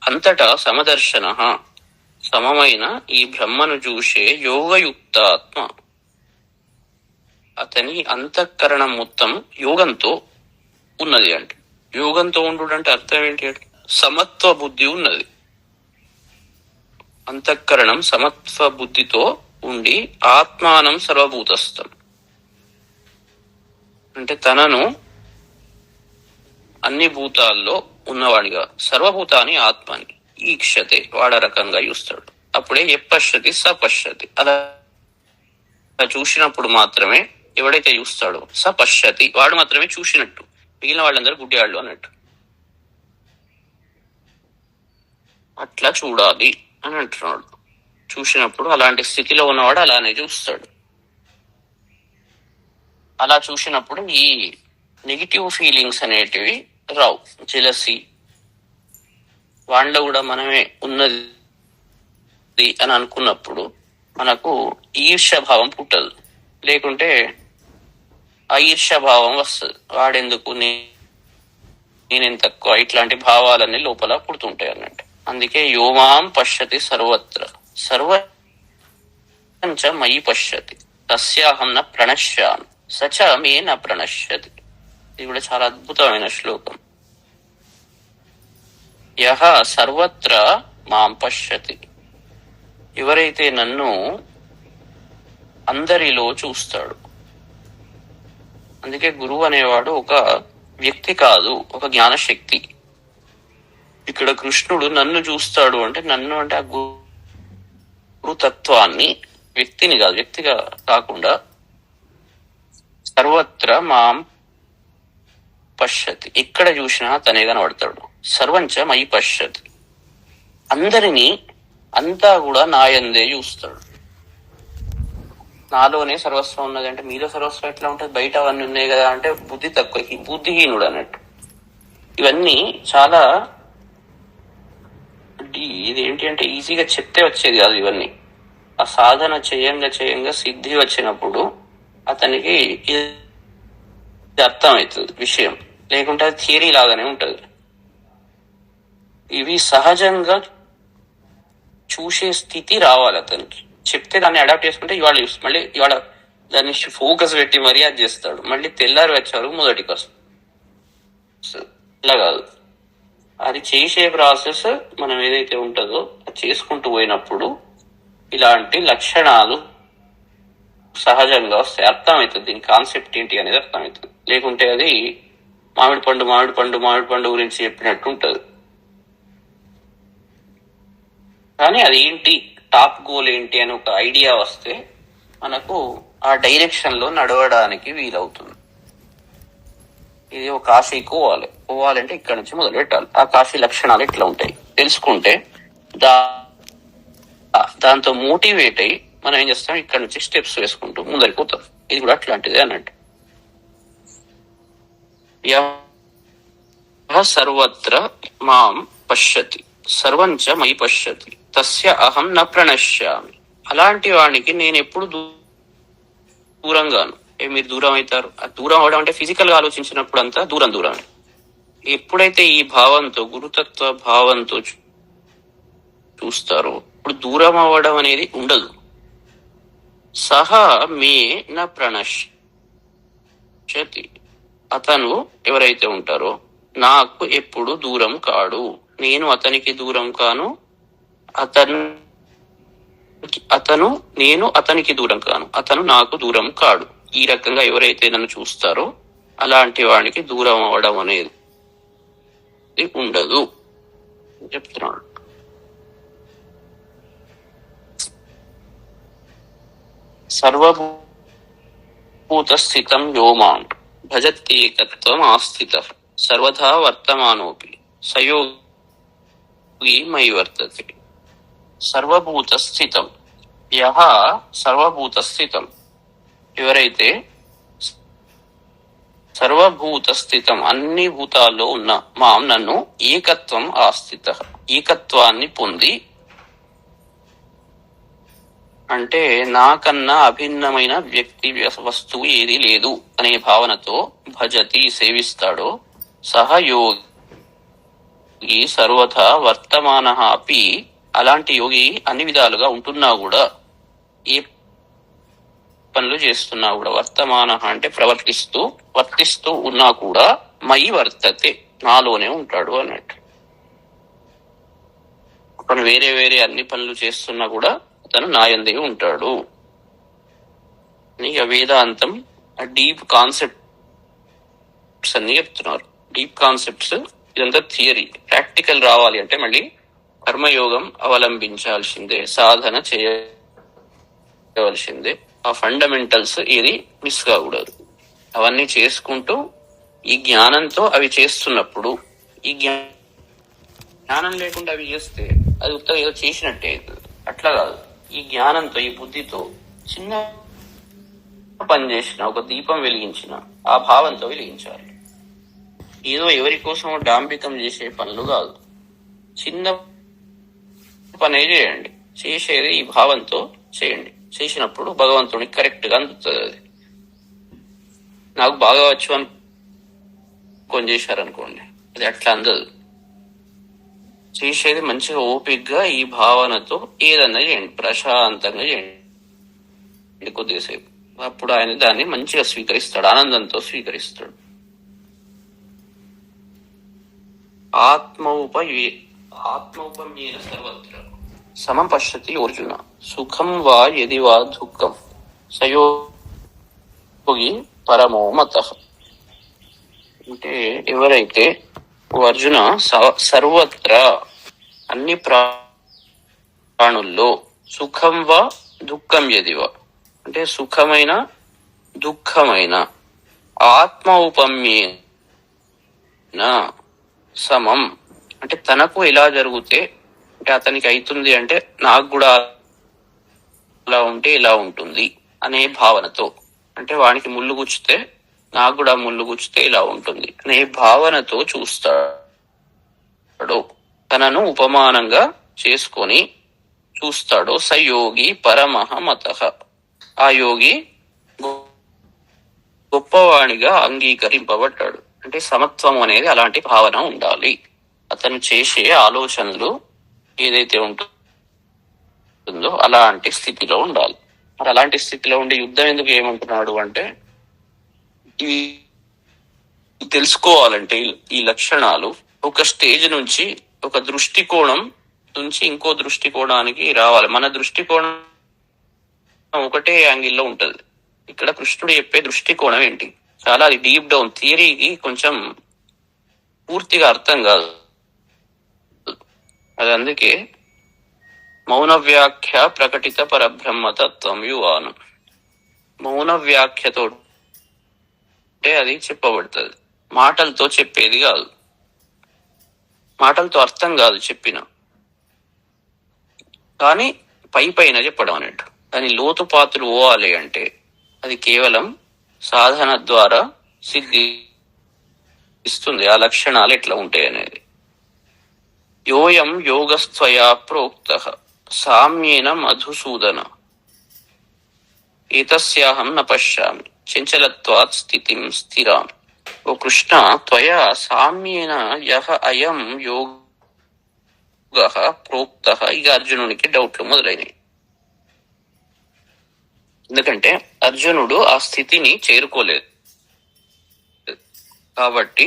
అంతటా సమదర్శన, సమమైన ఈ బ్రహ్మను చూసే యోగయుక్తాత్మ. అతని అంతఃకరణం మొత్తం యోగంతో ఉన్నది. అంటే యోగంతో ఉండు అంటే అర్థం ఏంటి అంటే సమత్వ బుద్ధి ఉన్నది. అంతఃకరణం సమత్వ బుద్ధితో ఉండి ఆత్మానం సర్వభూతస్థం అంటే తనను అన్ని భూతాల్లో ఉన్నవాడిగా, సర్వభూతాన్ని ఆత్మని ఈక్షతే వాడ రకంగా చూస్తాడు. అప్పుడే ఎప్పశ్యతి సపశ్యతి, అలా చూసినప్పుడు మాత్రమే ఎవడైతే చూస్తాడో సపశ్యతి వాడు మాత్రమే చూసినట్టు, మిగిలిన వాళ్ళందరూ గుడ్డివాళ్ళు అన్నట్టు. అట్లా చూడాలి అని అంటున్నాడు. చూసినప్పుడు అలాంటి స్థితిలో ఉన్నవాడు అలానే చూస్తాడు. అలా చూసినప్పుడు ఈ నెగిటివ్ ఫీలింగ్స్ అనేటివి రావు. జెలసీ, వాళ్ళలో కూడా మనమే ఉన్నది అని అనుకున్నప్పుడు మనకు ఈర్ష్యభావం పుట్టదు. లేకుంటే ఆ ఈర్ష్యభావం వస్తుంది. వాడెందుకు, నేనేం తక్కువ, ఇట్లాంటి భావాలన్నీ లోపల పుడుతుంటాయి అన్నట్టు. అందుకే యోమాం పశ్యతి సర్వత్ర సర్వంచ మయి పశ్యతి తస్యాహం న ప్రణశ్యామి సచ మే న ప్రణశ్యతి. ఇది కూడా చాలా అద్భుతమైన శ్లోకం. యహ సర్వత్ర మాం పశ్యతి, ఎవరైతే నన్ను అందరిలో చూస్తాడు. అందుకే గురువు అనేవాడు ఒక వ్యక్తి కాదు, ఒక జ్ఞానశక్తి. ఇక్కడ కృష్ణుడు నన్ను చూస్తాడు అంటే నన్ను అంటే ఆ గురుతత్వాన్ని, వ్యక్తిని కాదు, వ్యక్తిగా కాకుండా సర్వత్ర మాం పశ్యతి, ఎక్కడ చూసినా తనే కనబడతాడు. సర్వంచ మయి పశ్యతి, అందరినీ అంతా కూడా నాయందే చూస్తాడు. నాలోనే సర్వస్వం ఉన్నది అంటే మీలో సర్వస్వం ఎట్లా ఉంటుంది, బయట అవన్నీ ఉన్నాయి కదా అంటే బుద్ధి తక్కువ, బుద్ధిహీనుడు అన్నట్టు. ఇవన్నీ చాలా ఇది ఏంటి అంటే ఈజీగా చెప్తే వచ్చేది కాదు ఇవన్నీ. ఆ సాధన చేయంగా సిద్ధి వచ్చినప్పుడు అతనికి ఇది అర్థమవుతుంది విషయం, లేకుంటే అది థియరీ లాగానే ఉంటది. ఇవి సహజంగా చూసే స్థితి రావాలి అతనికి. చెప్తే దాన్ని అడాప్ట్ చేసుకుంటే ఇవాళ మళ్ళీ ఇవాళ దాన్ని ఫోకస్ పెట్టి మరీ అది చేస్తాడు, మళ్ళీ తెల్లారి వచ్చారు మొదటి కోసం. ఇలా కాదు, అది చేసే ప్రాసెస్ మనం ఏదైతే ఉంటుందో అది చేసుకుంటూ పోయినప్పుడు ఇలాంటి లక్షణాలు సహజంగా వస్తాయి. అర్థమవుతుంది దీని కాన్సెప్ట్ ఏంటి అనేది అర్థమవుతుంది. లేకుంటే అది మామిడి పండు గురించి చెప్పినట్టు ఉంటది. కానీ అది ఏంటి, టాప్ గోల్ ఏంటి అని ఒక ఐడియా వస్తే మనకు ఆ డైరెక్షన్ లో నడవడానికి వీలవుతుంది. ఇది ఒక కాశీకి పోవాలంటే ఇక్కడ నుంచి మొదలు పెట్టాలి. ఆ కాశీ లక్షణాలు ఎట్లా ఉంటాయి తెలుసుకుంటే దాంతో మోటివేట్ అయ్యి మనం ఏం చేస్తాం, ఇక్కడ నుంచి స్టెప్స్ వేసుకుంటూ ముందరికి పోతాం. ఇది కూడా అట్లాంటిదే అన్నట్టు. సర్వత్ర మాం పశ్యతి సర్వంచ మయి పశ్యతి తస్య అహం న ప్రణశ్యామి. అలాంటి వానికి నేను ఎప్పుడు దూరంగాను. మీరు దూరం అవుతారు. ఆ దూరం అవడం అంటే ఫిజికల్ గా ఆలోచించినప్పుడు అంతా దూరమే. ఎప్పుడైతే ఈ భావంతో, గురుతత్వ భావంతో చూస్తారో ఇప్పుడు దూరం అవ్వడం అనేది ఉండదు. సహా మే న ప్రణశ్యతి, అతను ఎవరైతే ఉంటారో నాకు ఎప్పుడు దూరం కాడు, నేను అతనికి దూరం కాను, నేను అతనికి దూరం కాను, అతను నాకు దూరం కాడు. ఈ రకంగా ఎవరైతే నన్ను చూస్తారో అలాంటి వాడికి దూరం అవ్వడం అనేది ఉండదు చెప్తున్నాడు. సర్వభూత స్థితం యోమాం భజత్యేకత్వం ఆస్థితః సర్వదా వర్తమానోపి సయోగి మయి వర్తతే. సర్వభూత స్థితం యః సర్వభూత స్థితం, ఎవరైతే సర్వభూత స్థితం అన్ని భూతాల్లో ఉన్న మాం నన్ను ఏకత్వం ఆస్థితః ఏకత్వాన్ని పొంది, అంటే నాకన్నా అభిన్నమైన వ్యక్తి వస్తువు ఏది లేదు అనే భావనతో భజతి సేవిస్తాడో సహ యోగి సర్వథా వర్తమాన అపి, అలాంటి యోగి అన్ని విధాలుగా ఉంటున్నా కూడా, ఏ పనులు చేస్తున్నా కూడా, వర్తమాన అంటే వర్తిస్తూ ఉన్నా కూడా మయి వర్తతే నాలోనే ఉంటాడు అన్నట్టు. అతను వేరే అన్ని పనులు చేస్తున్నా కూడా అతను నాయందే ఉంటాడు. ఇక వేదాంతం డీప్ కాన్సెప్ట్స్ అన్ని చెప్తున్నారు. డీప్ కాన్సెప్ట్స్ ఇదంతా థియరీ. ప్రాక్టికల్ రావాలి అంటే మళ్ళీ కర్మయోగం అవలంబించాల్సిందే, సాధన చేయవలసిందే. ఆ ఫండమెంటల్స్ ఏది మిస్ కాకూడదు. అవన్నీ చేసుకుంటూ ఈ జ్ఞానంతో అవి చేస్తున్నప్పుడు, ఈ జ్ఞానం లేకుండా అవి చేస్తే అది ఉత్తగా ఏదో చేసినట్టే. అట్లా కాదు, ఈ జ్ఞానంతో, ఈ బుద్ధితో చిన్న పని చేసిన, ఒక దీపం వెలిగించిన ఆ భావంతో వెలిగించాలి. ఏదో ఎవరి కోసం డాంబికం చేసే పనులు కాదు, చిన్న పనే చేయండి. చేసేది ఈ భావంతో చేయండి. చేసినప్పుడు భగవంతుడికి కరెక్ట్ గా అందుతుంది. అది నాకు బాగా వచ్చు కొని చేశారనుకోండి, అది అట్లా అందదు. చేసేది మంచిగా ఓపికగా ఈ భావనతో ఏదన్నా చేయండి, ప్రశాంతంగా చేయండి కొద్దిసేపు. అప్పుడు ఆయన దాన్ని మంచిగా స్వీకరిస్తాడు, ఆనందంతో స్వీకరిస్తాడు. ఆత్మౌపమ్యేన సర్వత్ర సమం పశ్యతి అర్జున సుఖం వా యది వా దుఃఖం సయోగి పరమో మతః. అంటే ఎవరైతే అర్జున సర్వత్ర అన్ని ప్రాణుల్లో సుఖం వా దుఃఖం యదివా, అంటే సుఖమైన దుఃఖమైన ఆత్మౌపమ్యేన సమం, అంటే తనకు ఎలా జరిగితే అంటే అతనికి అవుతుంది అంటే నాకు కూడా అలా ఉంటే ఇలా ఉంటుంది అనే భావనతో, అంటే వానికి ముళ్ళు గుచ్చితే నాకు కూడా ముళ్ళు గుచ్చితే ఇలా ఉంటుంది అనే భావనతో చూస్తాడు. తనను ఉపమానంగా చేసుకొని చూస్తాడో స యోగి పరమః మతః. ఆ యోగి గొప్పవాణిగా అంగీకరింపబడ్డాడు. అంటే సమత్వం అనేది అలాంటి భావన ఉండాలి. అతను చేసే ఆలోచనలు ఏదైతే ఉంటుందో అలాంటి స్థితిలో ఉండాలి. మరి అలాంటి స్థితిలో ఉండి యుద్ధం ఎందుకు ఏమంటున్నాడు అంటే, ఇవి తెలుసుకోవాలంటే ఈ లక్షణాలు ఒక స్టేజ్ నుంచి, ఒక దృష్టికోణం నుంచి ఇంకో దృష్టికోణానికి రావాలి. మన దృష్టికోణం ఒకటే యాంగిల్లో ఉంటది. ఇక్కడ కృష్ణుడు చెప్పే దృష్టికోణం ఏంటి? చాలా అది డీప్ డౌన్ థియరీకి కొంచెం పూర్తిగా అర్థం కాదు. అది అందుకే మౌన వ్యాఖ్య ప్రకటిత పరబ్రహ్మతత్వం యువాను. మౌన వ్యాఖ్యతో అది చెప్పబడుతుంది, మాటలతో చెప్పేది కాదు. మాటలతో అర్థం కాదు చెప్పిన, కానీ పైన చెప్పడం అన్నట్టు. దాని లోతుపాతులు పోవాలి అంటే అది కేవలం సాధన ద్వారా సిద్ధిస్తుంది. ఆ లక్షణాలు ఎట్లా ఉంటాయి అనేది. యోయం యోగస్త్వయా ప్రోక్తః సామ్యేన మధుసూదన ఏతస్యాహం న పశ్యామి చంచలత్వాత్ స్థితిం స్థిరాం. ఓ కృష్ణ, త్వయా సామ్యేన యహ అయం యోగః ప్రోక్తః. ఇక అర్జునునికి డౌట్లు మొదలైనవి. ఎందుకంటే అర్జునుడు ఆ స్థితిని చేరుకోలేదు కాబట్టి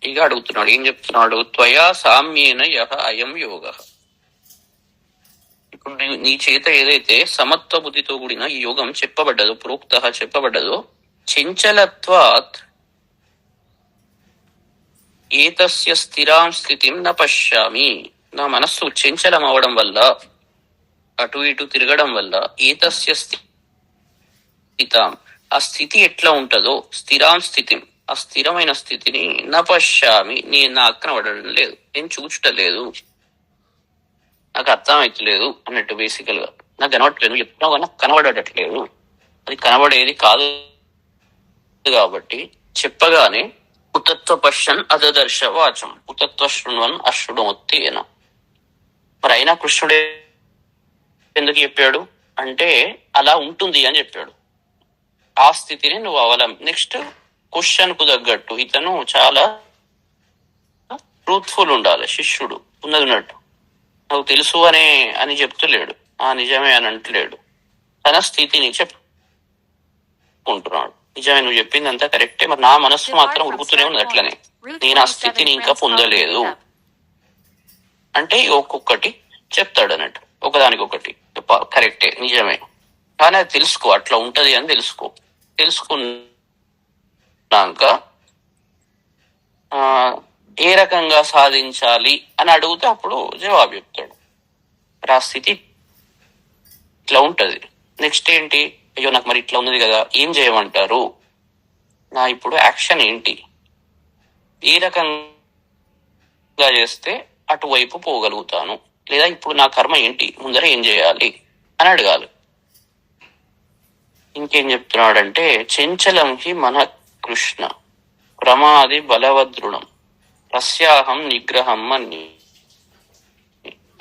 ఇక అడుగుతున్నాడు. ఏం చెప్తున్నాడు? త్వయా సామ్యేన యహ అయం యోగః. ఇప్పుడు నీ చేత ఏదైతే సమత్వ బుద్ధితో కూడిన ఈ యోగం చెప్పబడ్డదో, ప్రోక్తః చెప్పబడ్డదో, చంచలత్వాత్ ఏతస్య స్థిరాం స్థితిం న పశ్యామి. నా మనస్సు చంచలం అవడం వల్ల, అటు ఇటు తిరగడం వల్ల, ఏతస్య స్థితాం, ఆ స్థితి ఎట్లా ఉంటుందో, స్థిరాం స్థితిం, ఆ స్థిరమైన స్థితిని న పశ్యామి, నేను నాకు కనబడడం లేదు, నేను చూచటలేదు, నాకు అర్థం అవుతలేదు అన్నట్టు. బేసికల్ గా నాకు కనబడట్లేదు, చెప్తున్నావు కానీ నాకు కనబడటట్లేదు, అది కనబడేది కాదు. కాబట్టి చెప్పగానే ఉతత్వ పశ్యన్ అదదర్శ వాచం ఉతత్వ శృణ్వన్ అశృణోత్తేన. మరి అయినా కృష్ణుడే ఎందుకు చెప్పాడు అంటే అలా ఉంటుంది అని చెప్పాడు. ఆ స్థితిని నువ్వు నెక్స్ట్ క్వశ్చన్ కు తగ్గట్టు ఇతను చాలా ట్రూత్ఫుల్ ఉండాలి. శిష్యుడు ఉన్నట్టు నువ్వు తెలుసు అని చెప్తలేడు, నిజమే అని అంటలేడు, తన స్థితిని చెప్పుకుంటున్నాడు. నిజమే, నువ్వు చెప్పింది అంతా కరెక్టే, మరి నా మనస్సు మాత్రం ఉడుకుతూనే ఉంది అట్లనే, నేను ఆ స్థితిని ఇంకా పొందలేదు అంటే ఒక్కొక్కటి చెప్తాడు అన్నట్టు. ఒకదానికొకటి కరెక్టే, నిజమే, కానీ అది తెలుసుకో, అట్లా ఉంటది అని తెలుసుకున్నాక ఏ రకంగా సాధించాలి అని అడిగితే అప్పుడు జవాబు చెప్తాడు. ఆ స్థితి ఇట్లా ఉంటది. నెక్స్ట్ ఏంటి? అయ్యో నాకు మరి ఇట్లా ఉన్నది కదా, ఏం చేయమంటారు, నా ఇప్పుడు యాక్షన్ ఏంటి, ఏ రకంగా చేస్తే అటువైపు పోగలుగుతాను, లేదా ఇప్పుడు నా కర్మ ఏంటి, ముందర ఏం చేయాలి అని అడగాలి. ఇంకేం చెప్తున్నాడంటే, చంచలం హి మన కృష్ణ ప్రమాది బలవదృఢం తస్యాహం నిగ్రహం మన్యే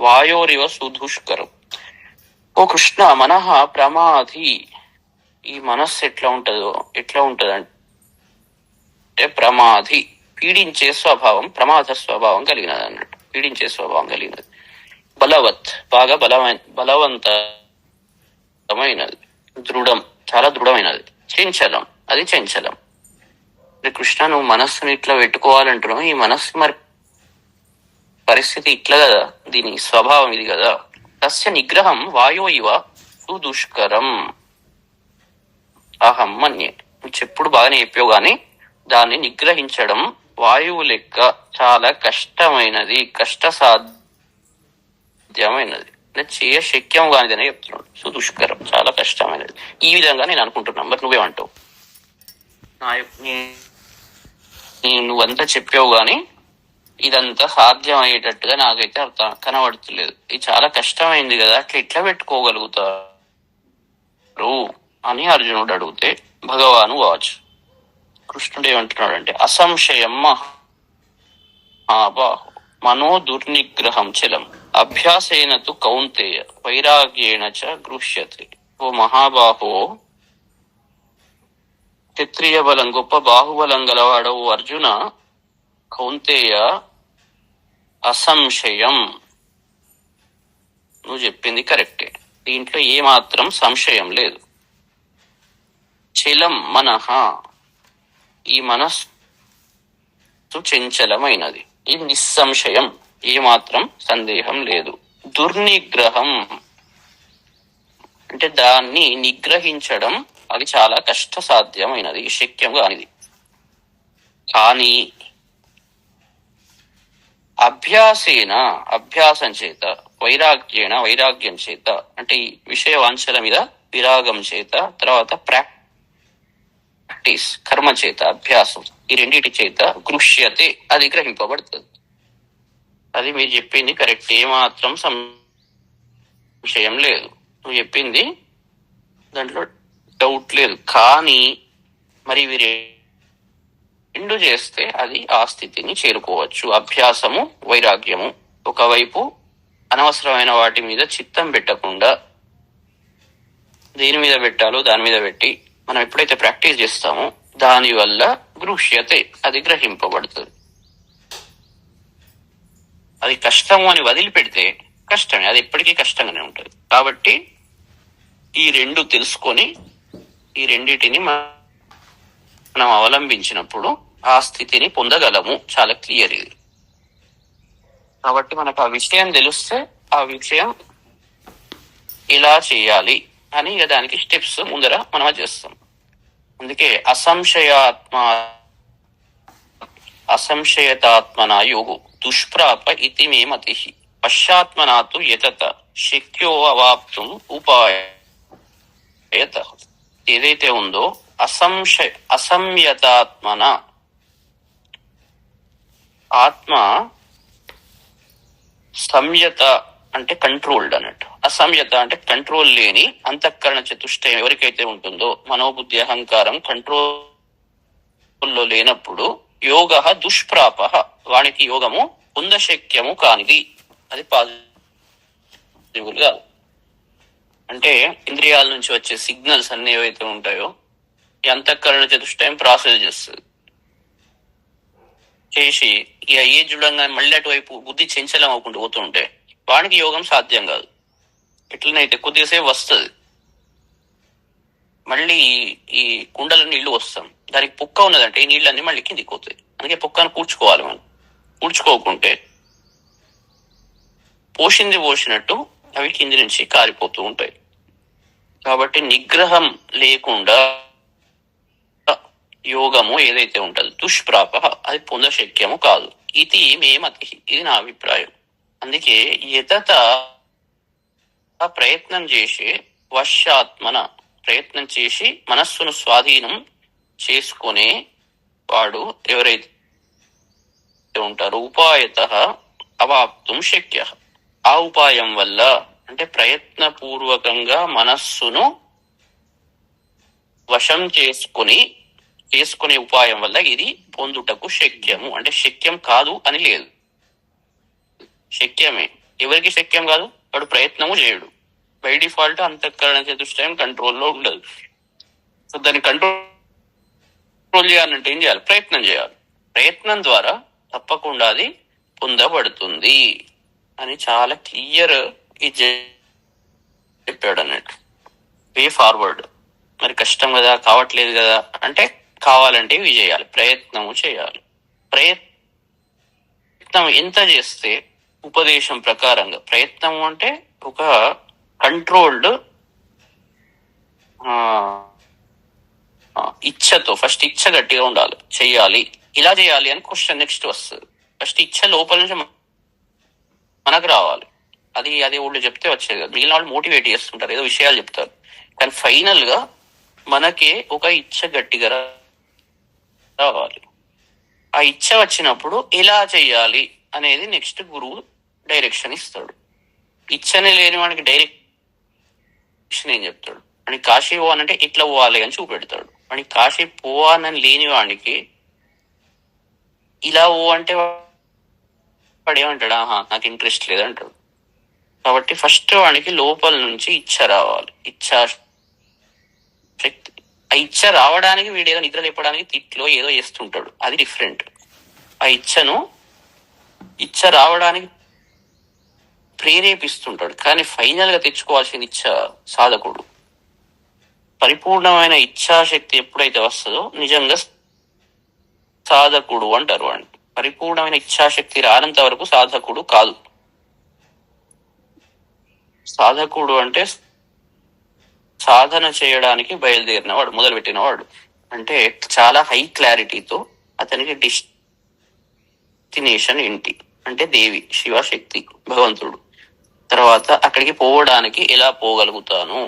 వాయోరివ సుదుష్కరం. ఓ కృష్ణ, మనః ప్రమాది, ఈ మనస్సు ఎట్లా ఉంటదంటే ప్రమాది, పీడించే స్వభావం, ప్రమాద స్వభావం కలిగినది అన్నట్టు, పీడించే స్వభావం కలిగినది. బలవత్, బాగా బలవంతమైనది. దృఢం, చాలా దృఢమైనది. చంచలం, అది చంచలం. కృష్ణ, నువ్వు మనస్సుని ఇట్లా పెట్టుకోవాలంటున్నావు, ఈ మనస్సు మరి పరిస్థితి ఇట్లా కదా, దీని స్వభావం ఇది కదా. తస్య నిగ్రహం వాయో ఇవ సుదుష్కరం అహం మన్యే. నువ్వు చెప్పుడు బాగానే చెప్పావు, గాని దాన్ని నిగ్రహించడం వాయువు లెక్క చాలా కష్టమైనది, కష్టసాధ్యమైనది, శక్యం కానిదని చెప్తున్నాడు. సుదుష్కరం, చాలా కష్టమైనది. ఈ విధంగా నేను అనుకుంటున్నాను. మరి నువ్వేమంటావు? నువ్వంతా చెప్పావు గాని ఇదంతా సాధ్యం అయ్యేటట్టుగా నాకైతే అర్థం కనబడుతులేదు. ఇది చాలా కష్టమైంది కదా, అట్లా ఎట్లా పెట్టుకోగలుగుతారు అని అర్జునుడు అడిగితే భగవాను వాచ్, కృష్ణుడు ఏమంటున్నాడు అంటే, అసంశయం మహాబాహు, మనో దుర్నిగ్రహం చలం అభ్యాసేన తు కౌంతేయ వైరాగ్యేణ చ గృహ్యతే. ఓ మహాబాహో, క్షత్రియ బలం గొప్ప బాహుబలం గలవాడవు అర్జున, కౌంతేయ అసంశయం నువ్వు చెప్పింది కరెక్టే, దీంట్లో ఏమాత్రం సంశయం లేదు. చలం మనః, ఈ మనస్సు చంచలమైనది, ఇది నిస్సంశయం, ఏమాత్రం సందేహం లేదు. దుర్నిగ్రహం అంటే దాన్ని నిగ్రహించడం అది చాలా కష్టసాధ్యమైనది, శక్యం కానిది. కానీ అభ్యాసేన, అభ్యాసం చేత, వైరాగ్యం చేత అంటే ఈ విషయ వాంఛల మీద విరాగం చేత, తర్వాత ప్రాక్టీస్ కర్మ చేత, అభ్యాసం, ఈ రెండింటి చేత గృహ్యతే అది గ్రహింపబడుతుంది. అది మీరు చెప్పింది కరెక్ట్, ఏమాత్రం సంశయం లేదు, నువ్వు చెప్పింది దాంట్లో డౌట్ లేదు. కానీ మరి ఇవి రెండు చేస్తే అది ఆ స్థితిని చేరుకోవచ్చు. అభ్యాసము, వైరాగ్యము. ఒకవైపు అనవసరమైన వాటి మీద చిత్తం పెట్టకుండా దేని మీద పెట్టాలో దాని మీద పెట్టి మనం ఎప్పుడైతే ప్రాక్టీస్ చేస్తామో దాని వల్ల గృహ్యతే అది గ్రహింపబడుతుంది. అది కష్టము అని వదిలిపెడితే కష్టమే, అది ఎప్పటికీ కష్టంగానే ఉంటుంది. కాబట్టి ఈ రెండు తెలుసుకొని ఈ రెండిటిని మనం అవలంబించినప్పుడు ఆ స్థితిని పొందగలము. చాలా క్లియర్ ఇది. కాబట్టి మనకు ఆ విషయం తెలిస్తే ఆ విషయం ఇలా చేయాలి అని దానికి స్టెప్స్ ముందర మనం చేస్తాం. అందుకే అసంశయతాత్మన యోగు దుష్ప్రాప ఇతి మే మతి పశ్చాత్మనాతు యతత శక్యో అవాప్తుం ఉపాయత. ఏదైతే ఉందో అసంయతాత్మన, ఆత్మ సంయత అంటే కంట్రోల్డ్ అన్నట్టు, అసంయత అంటే కంట్రోల్ లేని అంతఃకరణ చతుష్టయం ఎవరికైతే ఉంటుందో, మనోబుద్ధి అహంకారం కంట్రోల్లో లేనప్పుడు యోగ దుష్ప్రాప, వానికి యోగము పొందశక్యము కానిది. అది పాజిటివ్ గా అంటే ఇంద్రియాల నుంచి వచ్చే సిగ్నల్స్ అన్ని ఏవైతే ఉంటాయో ఈ అంతఃకరణ చతుష్టయం ప్రాసెస్ చేస్తుంది. చేసి ఇక ఏ చూడంగా మళ్ళీ అటువైపు బుద్ధి చంచలం అవ్వకుండా పోతుంటే వానికి యోగం సాధ్యం కాదు. ఎట్లనైతే కొద్దిసేపు వస్తుంది, మళ్ళీ ఈ కుండలో నీళ్లు వస్తాం, దానికి పుక్క ఉన్నదంటే ఈ నీళ్ళన్నీ మళ్ళీ కిందికి పోతాయి. అందుకే పుక్కను కూర్చుకోవాలి. మనం కూర్చుకోకుంటే పోసినట్టు అవి కింది నుంచి కారిపోతూ ఉంటాయి. కాబట్టి నిగ్రహం లేకుండా యోగము ఏదైతే ఉంటుందో దుష్ప్రాప, అది పొందశక్యము కాదు. ఇది మే మతి, ఇది నా అభిప్రాయం. అందుకే యతత ప్రయత్నం చేసి వశ్యాత్మన, ప్రయత్నం చేసి మనస్సును స్వాధీనం చేసుకునే వాడు ఎవరైతే ఉంటారో ఉపాయత అవాప్తుం శక్య, ఆ ఉపాయం వల్ల అంటే ప్రయత్నపూర్వకంగా మనస్సును వశం చేసుకునే ఉపాయం వల్ల ఇది పొందుటకు శక్యము. అంటే శక్యం కాదు అని లేదు, శక్యమే. ఎవరికి శక్యం కాదు? వాడు ప్రయత్నము చేయడు. బై డిఫాల్ట్ అంతఃకరణ చతుష్టయం కంట్రోల్లో ఉండదు. సో దాన్ని కంట్రోల్ చేయాలంటే ఏం చేయాలి? ప్రయత్నం చేయాలి. ప్రయత్నం ద్వారా తప్పకుండా అది పొందబడుతుంది అని చాలా క్లియర్ చెప్పాడు అన్నట్టు. Way forward. మరి కష్టం కదా, కావట్లేదు కదా అంటే కావాలంటే ఇవి చేయాలి, ప్రయత్నము చేయాలి. ప్రయత్నం ఎంత చేస్తే ఉపదేశం ప్రకారంగా, ప్రయత్నం అంటే ఒక కంట్రోల్డ్ ఇచ్ఛతో, ఫస్ట్ ఇచ్ఛ గట్టిగా ఉండాలి, చెయ్యాలి, ఇలా చేయాలి అని క్వశ్చన్ నెక్స్ట్ వస్తుంది. ఫస్ట్ ఇచ్ఛ లోపల నుంచి మనకు రావాలి. అది వాళ్ళు చెప్తే వచ్చేది కదా. మిగిలిన వాళ్ళు మోటివేట్ చేస్తుంటారు, ఏదో విషయాలు చెప్తారు, కానీ ఫైనల్ గా మనకే ఒక ఇచ్ఛ గట్టిగా రావాలి. ఆ ఇచ్ఛ వచ్చినప్పుడు ఎలా చెయ్యాలి అనేది నెక్స్ట్ గురువు డైరెక్షన్ ఇస్తాడు. ఇచ్ఛనే లేని వాడికి డైరెక్షన్ ఏం చెప్తాడు? వాడికి కాశీ పోవాలంటే ఇట్లా పోవాలి అని చూపెడతాడు. వాడికి కాశీ పోవాలని లేని వాడికి ఇలా అంటే వాడు ఏమంటాడు, ఆహా నాకు ఇంట్రెస్ట్ లేదంటాడు. కాబట్టి ఫస్ట్ వాడికి లోపల నుంచి ఇచ్చ రావాలి, ఇచ్చా శక్తి. ఆ ఇచ్చ రావడానికి వీడు ఏదో నిద్ర లేపడానికి తిట్లో ఏదో చేస్తుంటాడు, అది డిఫరెంట్. ఆ ఇచ్చ రావడానికి ప్రేరేపిస్తుంటాడు, కానీ ఫైనల్ గా తెచ్చుకోవాల్సిన ఇచ్చ సాధకుడు. పరిపూర్ణమైన ఇచ్ఛాశక్తి ఎప్పుడైతే వస్తుందో నిజంగా సాధకుడు అంటారు వాడిని. పరిపూర్ణమైన ఇచ్ఛాశక్తి రానంత వరకు సాధకుడు కాదు. సాధకుడు అంటే సాధన చేయడానికి బయలుదేరిన వాడు, మొదలుపెట్టిన వాడు. అంటే చాలా హై క్లారిటీతో అతనికి డెస్టినేషన్ ఏంటి అంటే దేవి, శివశక్తి, భగవంతుడు. తర్వాత అక్కడికి పోవడానికి ఎలా పోగలుగుతాను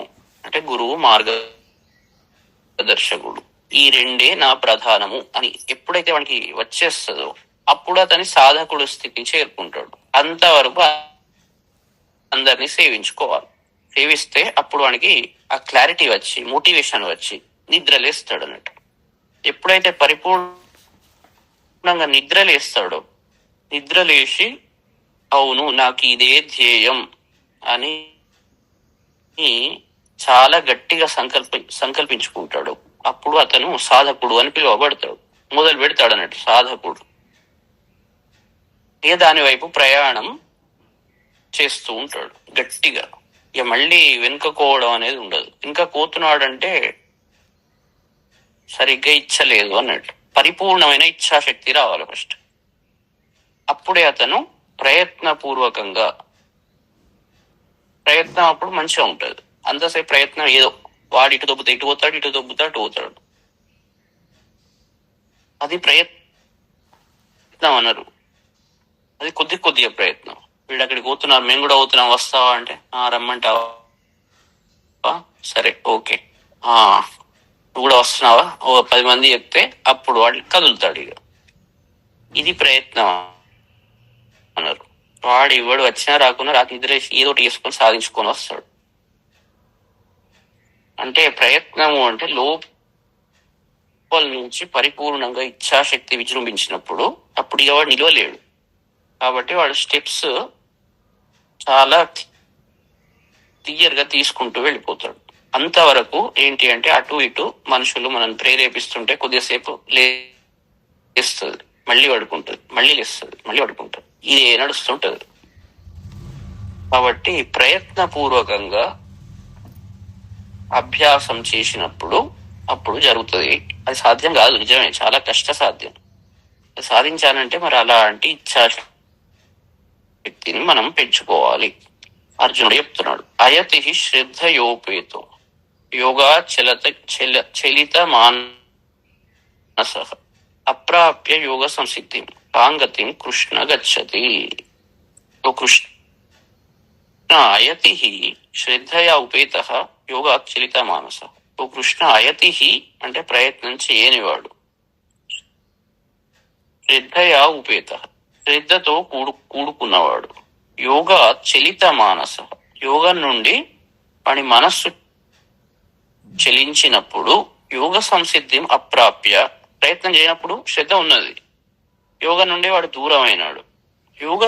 అంటే గురువు, మార్గదర్శకుడు, ఈ రెండే నా ప్రధానము అని ఎప్పుడైతే వానికి వచ్చేస్తుందో అప్పుడు అతని సాధకుడు స్థితిని చేరుకుంటాడు. అంతవరకు అందరినీ సేవించుకోవాలి. సేవిస్తే అప్పుడు వానికి ఆ క్లారిటీ వచ్చి, మోటివేషన్ వచ్చి నిద్రలేస్తాడు అన్నట్టు. ఎప్పుడైతే పరిపూర్ణంగా నిద్రలేస్తాడో, నిద్రలేసి అవును నాకు ఇదే ధ్యేయం అని చాలా గట్టిగా సంకల్పించుకుంటాడు. అప్పుడు అతను సాధకుడు అని పిలువబడతాడు. మొదలు పెడతాడు అన్నట్టు సాధకుడు. ఇక దాని వైపు ప్రయాణం చేస్తూ ఉంటాడు గట్టిగా. ఇక మళ్ళీ వెనుకపోవడం అనేది ఉండదు. ఇంకా కోతున్నాడంటే సరిగ్గా ఇచ్చలేదు అన్నట్టు. పరిపూర్ణమైన ఇచ్ఛాశక్తి రావాలి ఫస్ట్. అప్పుడే అతను ప్రయత్నపూర్వకంగా, ప్రయత్నం అప్పుడు మంచిగా ఉంటుంది. అంతసేపు ప్రయత్నం ఏదో వాడు ఇటు దొబ్బుతా ఇటు పోతాడు, ఇటు దొబ్బుతా అటు పోతాడు, అది ప్రయత్నం అనరు. అది కొద్దిగా ప్రయత్నం. వీడు అక్కడికి పోతున్నారు, మేము కూడా పోతున్నాం, వస్తావా అంటే రమ్మంటావా, సరే ఓకే, నువ్వు కూడా వస్తున్నావా, ఓ 10 మంది చెప్తే అప్పుడు వాడు కదులుతాడు. ఇక ఇది ప్రయత్నం అన్నారు. వాడు ఇవాడు వచ్చినా రాకున్నా రాత్రి నిద్ర ఏదో ఒకటి చేసుకొని సాధించుకొని వస్తాడు. అంటే ప్రయత్నము అంటే లోపల నుంచి పరిపూర్ణంగా ఇచ్ఛాశక్తి విజృంభించినప్పుడు అప్పుడు ఇక వాడు నిలవలేడు. కాబట్టి వాడు స్టెప్స్ చాలా క్లియర్ గా తీసుకుంటూ వెళ్ళిపోతాడు. అంతవరకు ఏంటి అంటే అటు ఇటు మనుషులు మనం ప్రేరేపిస్తుంటే కొద్దిసేపు లేస్తుంది, మళ్ళీ పడుకుంటుంది, మళ్ళీ లేస్తుంది, మళ్ళీ పడుకుంటుంది, ఇదే నడుస్తుంటది. కాబట్టి ప్రయత్నపూర్వకంగా అభ్యాసం చేసినప్పుడు అప్పుడు జరుగుతుంది. అది సాధ్యం కాదు, నిజమే, చాలా కష్ట సాధ్యం. సాధించాలంటే మరి అలాంటి ఇచ్ఛాశక్తిని మనం పెంచుకోవాలి. అర్జునుడు చెప్తున్నాడు, అయతి శ్రద్ధయోపేతో యోగా చలిత మానస అప్రాప్య యోగ సంసిద్ధి కాంగతిం కృష్ణ గచ్చతి. ఓ కృష్ణ, అయతి శ్రద్ధయా ఉపేత యోగా చలిత మానస. ఓ కృష్ణ, అయతి అంటే ప్రయత్నం చేయనివాడు, శ్రద్ధయా ఉపేత శ్రద్ధతో కూడుకున్నవాడు, యోగా చలిత మానస యోగం నుండి వాడి మనస్సు చలించినప్పుడు యోగ సంసిద్ధి అప్రాప్య ప్రయత్నం చేయనప్పుడు శ్రద్ధ ఉన్నది, యోగం నుండి వాడు దూరం అయినాడు, యోగ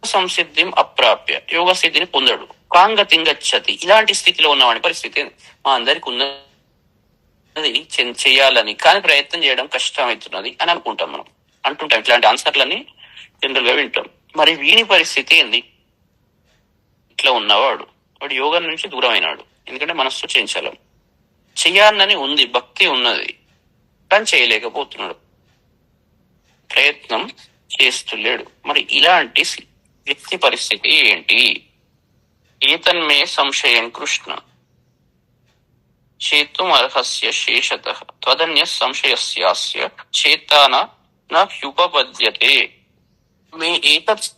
సంసిద్ధి అప్రాప్య యోగ స్థితిని పొందడు, కాంగతిం గచ్చతి. ఇలాంటి స్థితిలో ఉన్నవాడి పరిస్థితి మా అందరికి ఉన్నది చేయాలని, కానీ ప్రయత్నం చేయడం కష్టమవుతున్నది అని అనుకుంటాం. మనం అంటుంటాం, ఇట్లాంటి ఆన్సర్లని జనరల్ గా వింటాం. మరి వీని పరిస్థితి ఏంది? ఇట్లా ఉన్నవాడు వాడు యోగం నుంచి దూరం అయినాడు, ఎందుకంటే మనస్సు చేయించాలం, చెయ్యాలని ఉంది, భక్తి ఉన్నది, కానీ చేయలేకపోతున్నాడు, ప్రయత్నం చేస్తులేడు. మరి ఇలాంటి వ్యక్తి పరిస్థితి ఏంటి? ఏతన్మే సంశయం కృష్ణ చేతుం అర్హస్య శేషతః త్వదన్య సంశయస్యాస్య చేతాన హ్యుపపద్యతే. మీ ఏతత్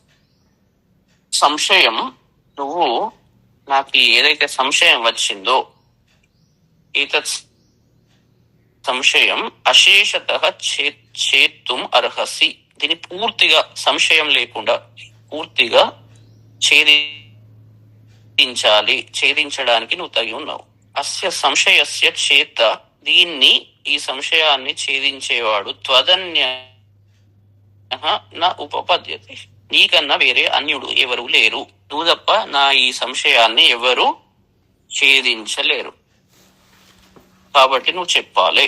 సంశయం, నువ్వు నాకు ఏదైతే సంశయం వచ్చిందో ఏతత్ సంశయం అశేషతః చేతుం అర్హసి, దీన్ని పూర్తిగా సంశయం లేకుండా పూర్తిగా ఛేదించడానికి నువ్వు తగి ఉన్నావు. అస్య సంశయస్య చేత, దీన్ని ఈ సంశయాన్ని ఛేదించేవాడు త్వదన్య నా ఉపపద్యతే, నీకన్నా వేరే అన్యుడు ఎవరు లేరు, నువ్వు తప్ప నా ఈ సంశయాన్ని ఎవరు ఛేదించలేరు, కాబట్టి నువ్వు చెప్పాలి,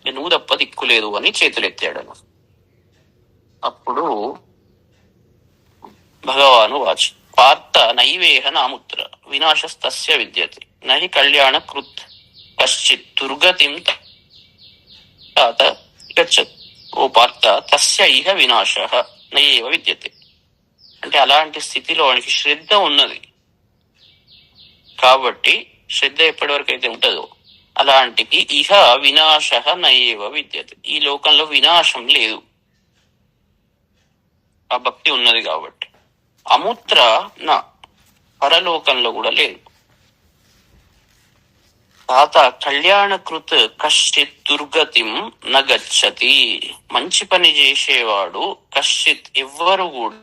నువ్వు తప్ప దిక్కులేదు అని చేతులెత్తాడు. అప్పుడు భగవాను వాచ్ పార్థ నైవేహ నాముత్ర వినాశస్తస్య విద్యతే నహి కళ్యాణ కృత్ కశ్చిత్ దుర్గతిం తాత గచ్చత్. ఓ పార్థ తస్య ఇహ వినాశ నయేవ విద్యతే, అంటే అలాంటి స్థితిలో వానికి శ్రద్ధ ఉన్నది కాబట్టి, శ్రద్ధ ఎప్పటి వరకు అయితే ఉంటుందో అలాంటికి ఇహ వినాశ నయేవ విద్యతే, ఈ లోకంలో వినాశం లేదు, ఆ భక్తి ఉన్నది కాబట్టి. అముత్ర నా పరలోకంలో కూడా లేదు. తాత కళ్యాణకృత్ కశ్చిత్ దుర్గతిం నగచ్చతి, మంచి పని చేసేవాడు కశ్చిత్ ఎవ్వరు కూడా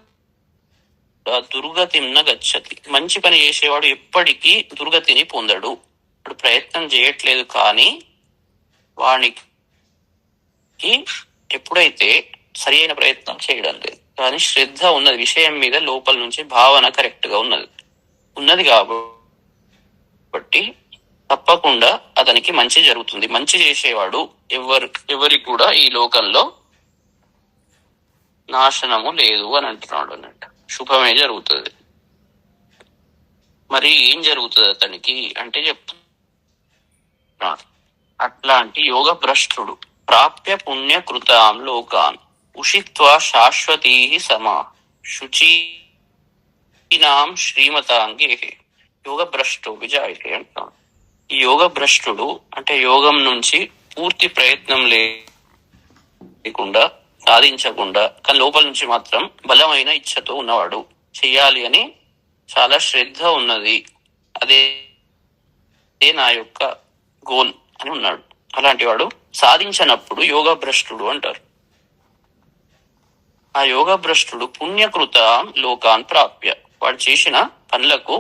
దుర్గతిం నగచ్చతి, మంచి పని చేసేవాడు ఎప్పటికీ దుర్గతిని పొందడు. ఇప్పుడు ప్రయత్నం చేయట్లేదు కానీ వానికి ఎప్పుడైతే సరి అయిన ప్రయత్నం చేయడం లేదు కానీ శ్రద్ధ ఉన్నది, విషయం మీద లోపల నుంచి భావన కరెక్ట్ గా ఉన్నది కాబట్టి తప్పకుండా అతనికి మంచి జరుగుతుంది. మంచి చేసేవాడు ఎవరికి కూడా ఈ లోకంలో నాశనము లేదు అని అంటున్నాడు అన్నట్టు, శుభమే జరుగుతుంది. మరి ఏం జరుగుతుంది అతనికి అంటే చెప్తున్నాడు, అట్లాంటి యోగ భ్రష్టుడు ప్రాప్య పుణ్యకృతాం లోకాన్ ఉషిత్వా శాశ్వతీ సమా శుచీనాం శ్రీమతాంగే యోగ భ్రష్టు విజాయితే అంటున్నాడు. ఈ యోగ భ్రష్టుడు అంటే యోగం నుంచి పూర్తి ప్రయత్నం లేకుండా సాధించకుండా కానీ లోపల నుంచి మాత్రం బలమైన ఇచ్ఛతో ఉన్నవాడు, చెయ్యాలి అని చాలా శ్రద్ధ ఉన్నది, అదే నా యొక్క గోల్ అని ఉన్నాడు. అలాంటి వాడు సాధించనప్పుడు యోగ భ్రష్టుడు అంటారు. ఆ యోగ భ్రష్టుడు పుణ్యకృత లోకాన్ ప్రాప్య, వాడు చేసిన పనులకు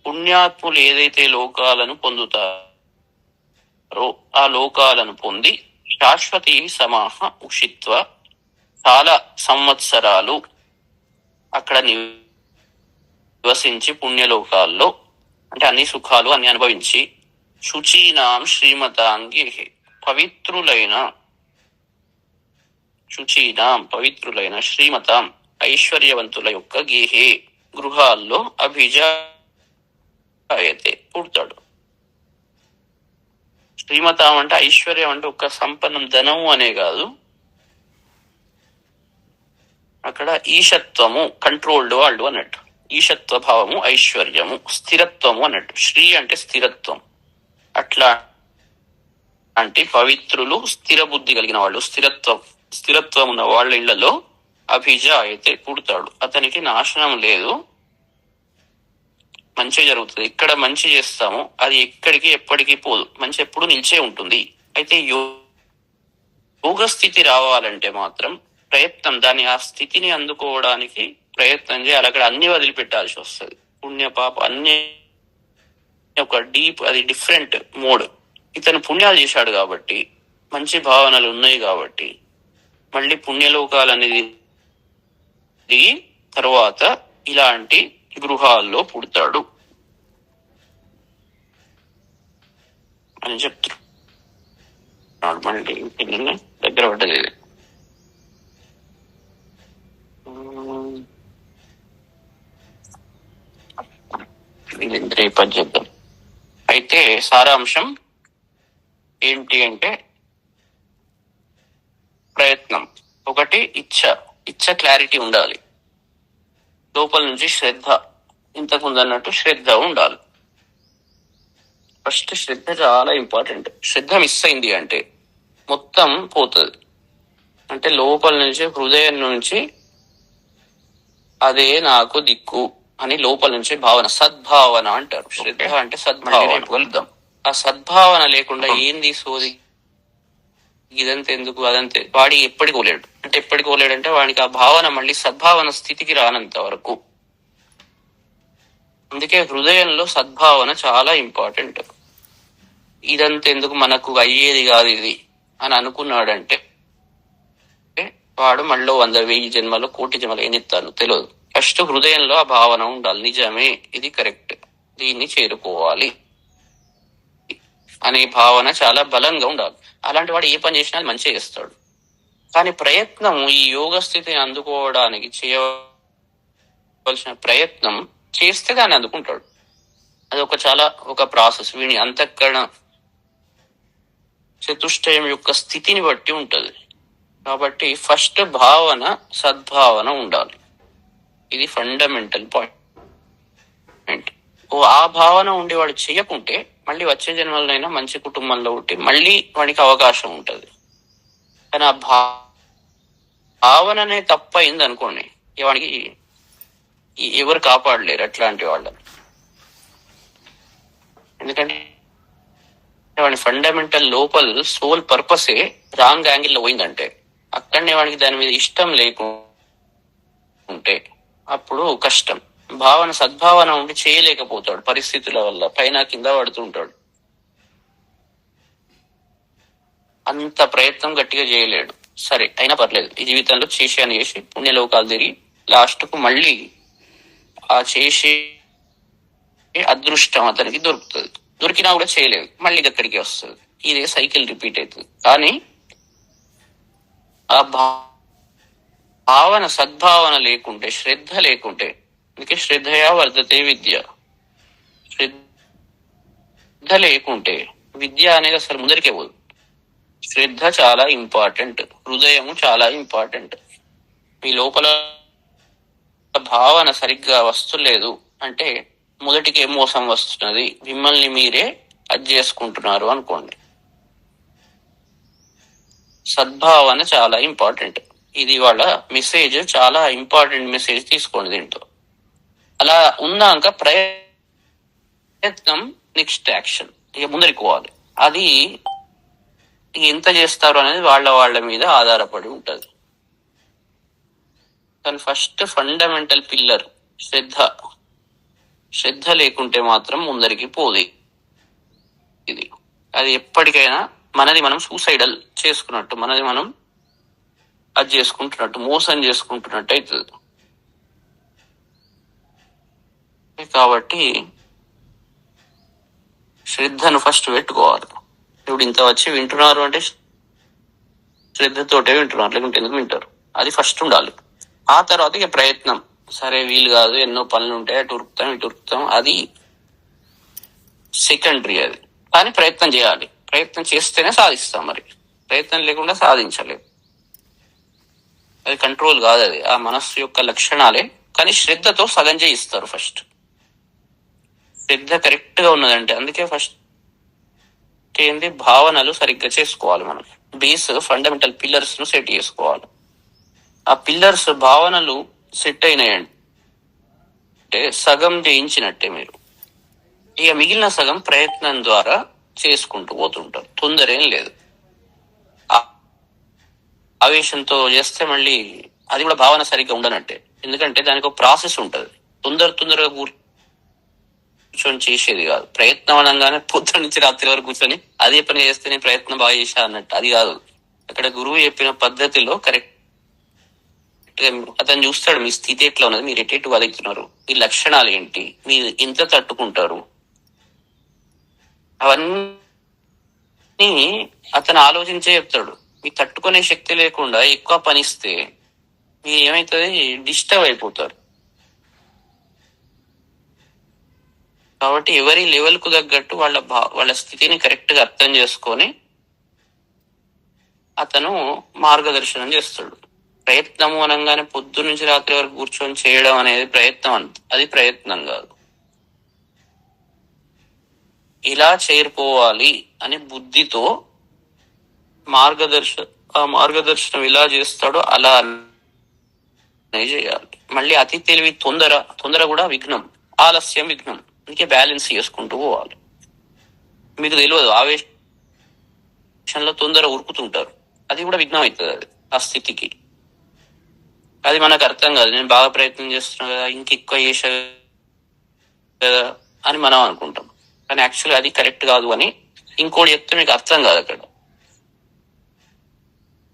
పుణ్యాత్ములు ఏదైతే లోకాలను పొందుతారో ఆ లోకాలను పొంది శాశ్వతీ సమాహ ఉషిత్వ, చాలా సంవత్సరాలు అక్కడ నివసించి పుణ్యలోకాల్లో అంటే అన్ని సుఖాలు అన్ని అనుభవించి శుచీనాం శ్రీమతాంగి పవిత్రులైన శ్రీమతాం ఐశ్వర్యవంతుల యొక్క గేహే గృహాల్లో అభిజాయతే పుడతాడు. శ్రీమతాం అంటే ఐశ్వర్యం అంటే ఒక సంపన్నం ధనము అనే కాదు, అక్కడ ఈశత్వము కంట్రోల్డ్ వాళ్ళు అన్నట్టు, ఈశత్వ భావము ఐశ్వర్యము స్థిరత్వము అన్నట్టు. శ్రీ అంటే స్థిరత్వం, అట్లా అంటే పవిత్రులు స్థిర బుద్ధి కలిగిన వాళ్ళు, స్థిరత్వం ఉన్న వాళ్ళ ఇళ్లలో అభిజ అయితే పుడతాడు. అతనికి నాశనం లేదు, మంచి జరుగుతుంది. ఇక్కడ మంచి చేస్తాము అది ఎక్కడికి ఎప్పటికీ పోదు, మంచి ఎప్పుడు నిలిచే ఉంటుంది. అయితే యోగ స్థితి రావాలంటే మాత్రం ప్రయత్నం, దాని ఆ స్థితిని అందుకోవడానికి ప్రయత్నం చేయాలి. అక్కడ అన్ని వదిలిపెట్టాల్సి వస్తుంది, పుణ్య పాప అన్ని ఒక డీప్, అది డిఫరెంట్ మోడ్. ఇతను పుణ్యాలు చేశాడు కాబట్టి మంచి భావనలు ఉన్నాయి కాబట్టి మళ్ళీ పుణ్యలోకాలనేది దిగి తర్వాత ఇలాంటి గృహాల్లో పుడతాడు అని చెప్తున్నాడు. మళ్ళీ దగ్గర పడ్డది రేపు చెప్తాం. అయితే సారాంశం ఏంటి అంటే ప్రయత్నం ఒకటి, ఇచ్ఛ క్లారిటీ ఉండాలి, లోపల నుంచి శ్రద్ధ, ఇంతకుముందు అన్నట్టు శ్రద్ధ ఉండాలి. ఫస్ట్ శ్రద్ధ చాలా ఇంపార్టెంట్. శ్రద్ధ మిస్ అయింది అంటే మొత్తం పోతుంది. అంటే లోపల నుంచి హృదయం నుంచి అదే నాకు దిక్కు అని లోపల నుంచి భావన, సద్భావన అంటారు. శ్రద్ధ అంటే సద్భావన. వెళ్దాం. ఆ సద్భావన లేకుండా ఏంది సోది, ఇదంతే ఎందుకు అదంతే, వాడి ఎప్పటికి పోలేడు. అంటే ఎప్పటికి పోలేడంటే వాడికి ఆ భావన మళ్ళీ సద్భావన స్థితికి రానంత వరకు. అందుకే హృదయంలో సద్భావన చాలా ఇంపార్టెంట్. ఇదంతా ఎందుకు, మనకు అయ్యేది కాదు ఇది అని అనుకున్నాడంటే వాడు మళ్ళీ 100,000 జన్మలు, కోటి జన్మలు ఎన్నిస్తాను తెలియదు. ఫస్ట్ హృదయంలో ఆ భావన ఉండాలి, నిజమే ఇది కరెక్ట్, దీన్ని చేరుకోవాలి అనే భావన చాలా బలంగా ఉండాలి. అలాంటి వాడు ఏ పని చేసినా మంచిగా చేస్తాడు. కానీ ప్రయత్నం, ఈ యోగ స్థితిని అందుకోవడానికి చేయవలసిన ప్రయత్నం చేస్తే దాన్ని అందుకుంటాడు. అది ఒక ప్రాసెస్. వీడి అంతఃకరణ చతుష్టయం యొక్క స్థితిని బట్టి ఉంటది. కాబట్టి ఫస్ట్ భావన, సద్భావన ఉండాలి. ఇది ఫండమెంటల్ పాయింట్. ఆ భావన ఉండి వాడు చేయకుంటే మళ్ళీ వచ్చే జన్మలనైనా మంచి కుటుంబంలో ఉంటే మళ్ళీ వాడికి అవకాశం ఉంటది. కానీ ఆ భావననే తప్పయింది అనుకోండి, వాడికి ఎవరు కాపాడలేరు అట్లాంటి వాళ్ళని. ఎందుకంటే వాడి ఫండమెంటల్ లోపల సోల్ పర్పసే రాంగ్ యాంగిల్లో పోయిందంటే, అక్కడనే వాడికి దాని మీద ఇష్టం లేకుంటే అప్పుడు కష్టం. భావన, సద్భావన ఉండి చేయలేకపోతాడు, పరిస్థితుల వల్ల పైన కింద పడుతుంటాడు. అంత ప్రయత్నం గట్టిగా చేయలేడు. సరే అయినా పర్లేదు, ఈ జీవితంలో చేసి పుణ్యలోకాలు తిరిగి లాస్ట్ కు మళ్ళీ ఆ చేసే అదృష్టం అతనికి దొరుకుతుంది. దొరికినా కూడా చేయలేదు, మళ్ళీ అక్కడికి వస్తుంది. ఇదే సైకిల్ రిపీట్ అవుతుంది. కానీ ఆ భావన, సద్భావన లేకుంటే, శ్రద్ధ లేకుంటే, అందుకే శ్రద్ధయా వర్ధతే విద్య, శ్రద్ధ లేకుంటే విద్య అనేది అసలు ముందరికే పోదు. శ్రద్ధ చాలా ఇంపార్టెంట్, హృదయము చాలా ఇంపార్టెంట్. మీ లోపల భావన సరిగ్గా వస్తులేదు అంటే మొదటికే మోసం వస్తున్నది, మిమ్మల్ని మీరే అది చేసుకుంటున్నారు అనుకోండి. సద్భావన చాలా ఇంపార్టెంట్. ఇది వాళ్ళ మెసేజ్, చాలా ఇంపార్టెంట్ మెసేజ్, తీసుకోండి దీంతో. అలా ఉన్నాక ప్రయత్నం, నెక్స్ట్ యాక్షన్, ఇక ముందరికి పోవాలి. అది ఎంత చేస్తారు అనేది వాళ్ళ మీద ఆధారపడి ఉంటది. కానీ ఫస్ట్ ఫండమెంటల్ పిల్లర్ శ్రద్ధ లేకుంటే మాత్రం ముందరికి పోదు ఇది. అది ఎప్పటికైనా మనది మనం సూసైడల్ చేసుకున్నట్టు, మనది మనం అది చేసుకుంటున్నట్టు, మోసం చేసుకుంటున్నట్టు అవుతుంది. కాబట్టి శ్రద్ధను ఫస్ట్ పెట్టుకోవాలి. ఇప్పుడు ఇంత వచ్చి వింటున్నారు అంటే శ్రద్ధతోటే వింటున్నారు, లేకుంటే ఎందుకు వింటారు? అది ఫస్ట్ ఉండాలి. ఆ తర్వాత ఇక ప్రయత్నం, సరే వీలు కాదు, ఎన్నో పనులు ఉంటాయి, అటు ఉరుకుతాం ఇటు ఉరుకుతాం, అది సెకండరీ. అది కానీ ప్రయత్నం చేయాలి. ప్రయత్నం చేస్తేనే సాధిస్తాం. మరి ప్రయత్నం లేకుండా సాధించలేదు. అది కంట్రోల్ కాదు, అది ఆ మనస్సు యొక్క లక్షణాలే. కానీ శ్రద్ధతో సగం చేయిస్తారు ఫస్ట్. శ్రద్ధ కరెక్ట్ గా ఉన్నదంటే, అందుకే ఫస్ట్ ఏంది, భావనలు సరిగ్గా చేసుకోవాలి. మనం బేస్, ఫండమెంటల్ పిల్లర్స్ ను సెట్ చేసుకోవాలి. ఆ పిల్లర్స్, భావనలు సెట్ అయినాయంటే సగం జయించినట్టే మీరు. ఇక మిగిలిన సగం ప్రయత్నం ద్వారా చేసుకుంటూ పోతుంటారు. తొందరేం లేదు. ఆవేశంతో చేస్తే మళ్ళీ అది కూడా భావన సరిగ్గా ఉండనట్టే. ఎందుకంటే దానికి ఒక ప్రాసెస్ ఉంటది. తొందరగా కూర్చొని చేసేది కాదు. ప్రయత్నం అనగానే పొద్దున నుంచి రాత్రి వరకు కూర్చొని అదే పని చేస్తే నేను ప్రయత్నం బాగా చేశా అన్నట్టు, అది కాదు. అక్కడ గురువు చెప్పిన పద్ధతిలో కరెక్ట్ అతను చూస్తాడు, మీ స్థితి ఎట్లా ఉన్నది, మీరు ఎటు వదులుతున్నారు, మీ లక్షణాలు ఏంటి, మీరు ఎంత తట్టుకుంటారు, అవన్నీ అతను ఆలోచించే చెప్తాడు. మీకు తట్టుకునే శక్తి లేకుండా ఎక్కువ పనిస్తే మీరు ఏమైతుంది, డిస్టర్బ్ అయిపోతారు. కాబట్టి ఎవరి లెవెల్ కు తగ్గట్టు వాళ్ళ స్థితిని కరెక్ట్ గా అర్థం చేసుకొని అతను మార్గదర్శనం చేస్తాడు. ప్రయత్నము అనగానే పొద్దు నుంచి రాత్రి వరకు కూర్చొని చేయడం అనేది ప్రయత్నం, అది ప్రయత్నం కాదు. ఇలా చేరుకోవాలి అని బుద్ధితో మార్గదర్శనం ఇలా చేస్తాడో అలా చేయాలి. మళ్ళీ అతి తెలివి, తొందర కూడా విఘ్నం, ఆలస్యం విఘ్నం. అందుకే బ్యాలెన్స్ చేసుకుంటూ పోవాలి. మీకు తెలియదు, ఆవేశంలో తొందర ఉరుకుతుంటారు, అది కూడా విఘ్నం అవుతుంది. అది ఆ స్థితికి అది మనకు అర్థం కాదు. నేను బాగా ప్రయత్నం చేస్తున్నా కదా, ఇంకెక్కువ చేసా కదా అని మనం అనుకుంటాం. కానీ యాక్చువల్గా అది కరెక్ట్ కాదు అని ఇంకోటి చెప్తే మీకు అర్థం కాదు. అక్కడ